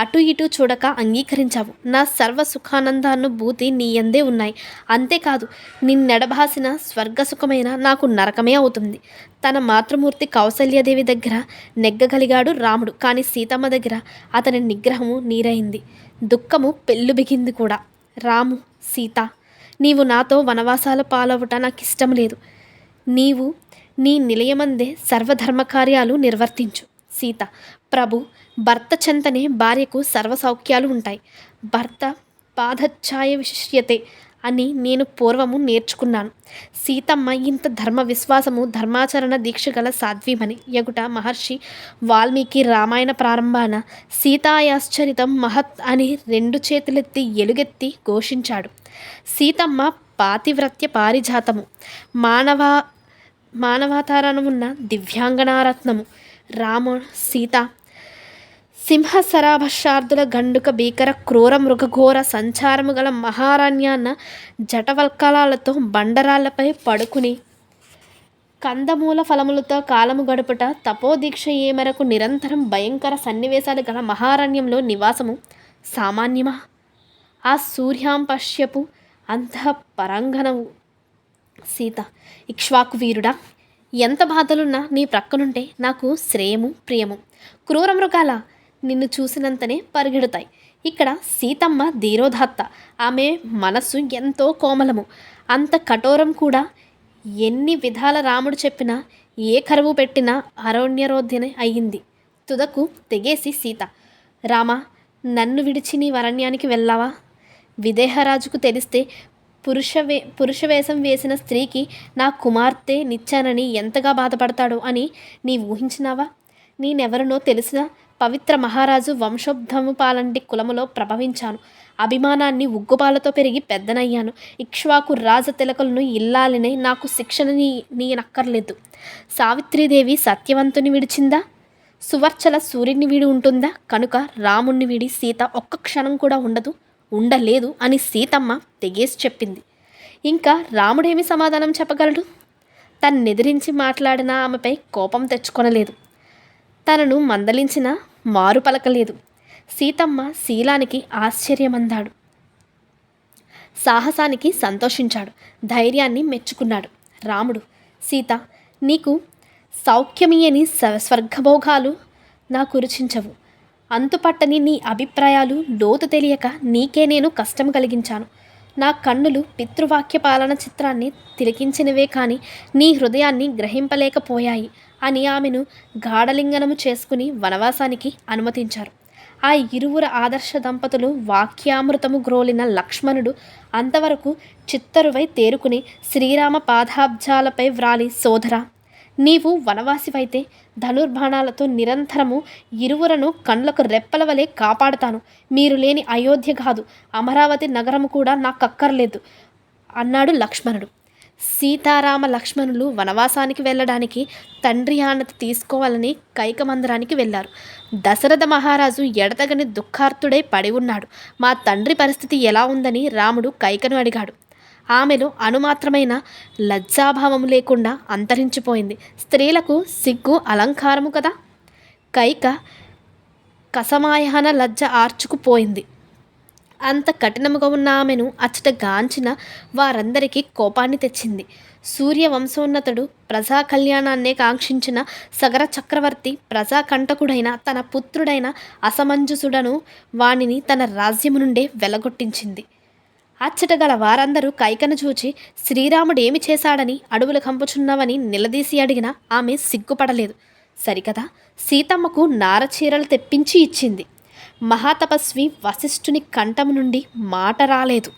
అటు ఇటు చూడక అంగీకరించావు. నా సర్వ సుఖానందానుభూతి నీయందే ఉన్నాయి. అంతేకాదు, నిన్నెడబాసిన స్వర్గసుఖమైన నాకు నరకమే అవుతుంది. తన మాతృమూర్తి కౌసల్యాదేవి దగ్గర నెగ్గగలిగాడు రాముడు. కానీ సీతమ్మ దగ్గర అతని నిగ్రహము నీరైంది. దుఃఖము పెళ్ళుబిగింది కూడా. రాము, సీత, నీవు నాతో వనవాసాల పాలవుట నాకు ఇష్టం లేదు. నీవు నీ నిలయమందే సర్వధర్మకార్యాలు నిర్వర్తించు. సీత, ప్రభు, భర్త చెంతనే భార్యకు సర్వసౌఖ్యాలు ఉంటాయి. భర్త పాదఛాయ విశిష్యతే అని నేను పూర్వము నేర్చుకున్నాను. సీతమ్మ ఇంత ధర్మ విశ్వాసము, ధర్మాచరణ దీక్ష గల సాధ్వీమని ఎగుట మహర్షి వాల్మీకి రామాయణ ప్రారంభాన సీతాయాశ్చరితం మహత్ అని 2 చేతులెత్తి ఎలుగెత్తి ఘోషించాడు. సీతమ్మ పాతివ్రత్య పారిజాతము, మానవాతారణమున్న దివ్యాంగనారత్నము. రామ, సీత సింహసరాభశార్దుల గండుక భీకర క్రూర మృగఘోర సంచారము గల మహారణ్యాన్న జటవల్కలాలతో బండరాళ్లపై పడుకుని కందమూల ఫలములతో కాలము గడుపుట, తపోదీక్ష ఏ మేరకు నిరంతరం భయంకర సన్నివేశాలు గల మహారణ్యంలో నివాసము సామాన్యమా? ఆ సూర్యాంపశ్యపు అంతఃపరంగనవు. సీత, ఇక్ష్వాకు వీరుడా, ఎంత బాధలున్నా నీ ప్రక్కనుంటే నాకు శ్రేయము, ప్రియము. క్రూర మృగాల నిన్ను చూసినంతనే పరిగెడతాయి. ఇక్కడ సీతమ్మ ధీరోదాత్త. ఆమె మనస్సు ఎంతో కోమలము. అంత కఠోరం కూడా. ఎన్ని విధాల రాముడు చెప్పినా, ఏ కరువు పెట్టినా అరణ్యరోధ్యనే అయ్యింది. తుదకు తెగేసి సీత, రామ, నన్ను విడిచి నీ అరణ్యానికి వెళ్ళావా? విదేహరాజుకు తెలిస్తే పురుషవేషం వేసిన స్త్రీకి నా కుమార్తె నిచ్చానని ఎంతగా బాధపడతాడో అని నీ ఊహించినావా? నేనెవరినో తెలుసా? పవిత్ర మహారాజు వంశోద్భవ పాలంటి కులములో ప్రభవించాను. అభిమానాన్ని ఉగ్గుపాలతో పెరిగి పెద్దనయ్యాను. ఇక్ష్వాకు రాజ తిలకలను ఇల్లాలనే నాకు శిక్షణ నీయనక్కర్లేదు. సావిత్రీదేవి సత్యవంతుని విడిచిందా? సువర్చల సూర్యుని వీడి ఉంటుందా? కనుక రాముణ్ణి వీడి సీత ఒక్క క్షణం కూడా ఉండలేదు అని సీతమ్మ తెగేసి చెప్పింది. ఇంకా రాముడేమి సమాధానం చెప్పగలడు? తన్నెదిరించి మాట్లాడిన ఆమెపై కోపం తెచ్చుకొనలేదు. తనను మందలించిన మారు పలకలేదు. సీతమ్మ శీలానికి ఆశ్చర్యమందాడు. సాహసానికి సంతోషించాడు. ధైర్యాన్ని మెచ్చుకున్నాడు. రాముడు, సీత, నీకు సౌఖ్యమీయని స్వర్గభోగాలు నాకు రుచించవు. అంతుపట్టని నీ అభిప్రాయాలు లోతు తెలియక నీకే నేను కష్టం కలిగించాను. నా కన్నులు పితృవాక్య పాలన చిత్రాన్ని తిలకించినవే కానీ నీ హృదయాన్ని గ్రహింపలేకపోయాయి అని ఆమెను గాఢలింగనము చేసుకుని వనవాసానికి అనుమతించారు. ఆ ఇరువురు ఆదర్శ దంపతులు వాక్యామృతము గ్రోలిన లక్ష్మణుడు అంతవరకు చిత్తరువై తేరుకుని శ్రీరామ పాదాబ్జాలపై వ్రాలి, సోదరా, నీవు వనవాసివైతే ధనుర్బాణాలతో నిరంతరము ఇరువురను కండ్లకు రెప్పల వలె కాపాడుతాను. మీరు లేని అయోధ్య కాదు, అమరావతి నగరము కూడా నాకక్కర్లేదు అన్నాడు లక్ష్మణుడు. సీతారామ లక్ష్మణులు వనవాసానికి వెళ్ళడానికి తండ్రి ఆనతి తీసుకోవాలని కైకమందిరానికి వెళ్ళారు. దశరథ మహారాజు ఎడతగని దుఃఖార్తుడై పడి ఉన్నాడు. మా తండ్రి పరిస్థితి ఎలా ఉందని రాముడు కైకను అడిగాడు. ఆమెలో అణుమాత్రమైన లజ్జాభావం లేకుండా అంతరించిపోయింది. స్త్రీలకు సిగ్గు అలంకారము కదా. కైక కసమాయహన లజ్జ ఆర్చుకుపోయింది. అంత కఠినముగా ఉన్న ఆమెను అచ్చట గాంచిన వారందరికీ కోపాన్ని తెచ్చింది. సూర్యవంశోన్నతుడు ప్రజా కళ్యాణాన్నే కాంక్షించిన సగర చక్రవర్తి ప్రజాకంటకుడైన తన పుత్రుడైన అసమంజసుడను వాణిని తన రాజ్యము నుండే వెలగొట్టించింది. అచ్చట గల వారందరూ కైకను చూచి శ్రీరాముడు ఏమి చేశాడని అడవులు కంపుచున్నావని నిలదీసి అడిగినా ఆమె సిగ్గుపడలేదు. సరికదా, సీతమ్మకు నారచీరలు తెప్పించి ఇచ్చింది. మహాతపస్వి వశిష్ఠుని కంఠం నుండి మాట రాలేదు.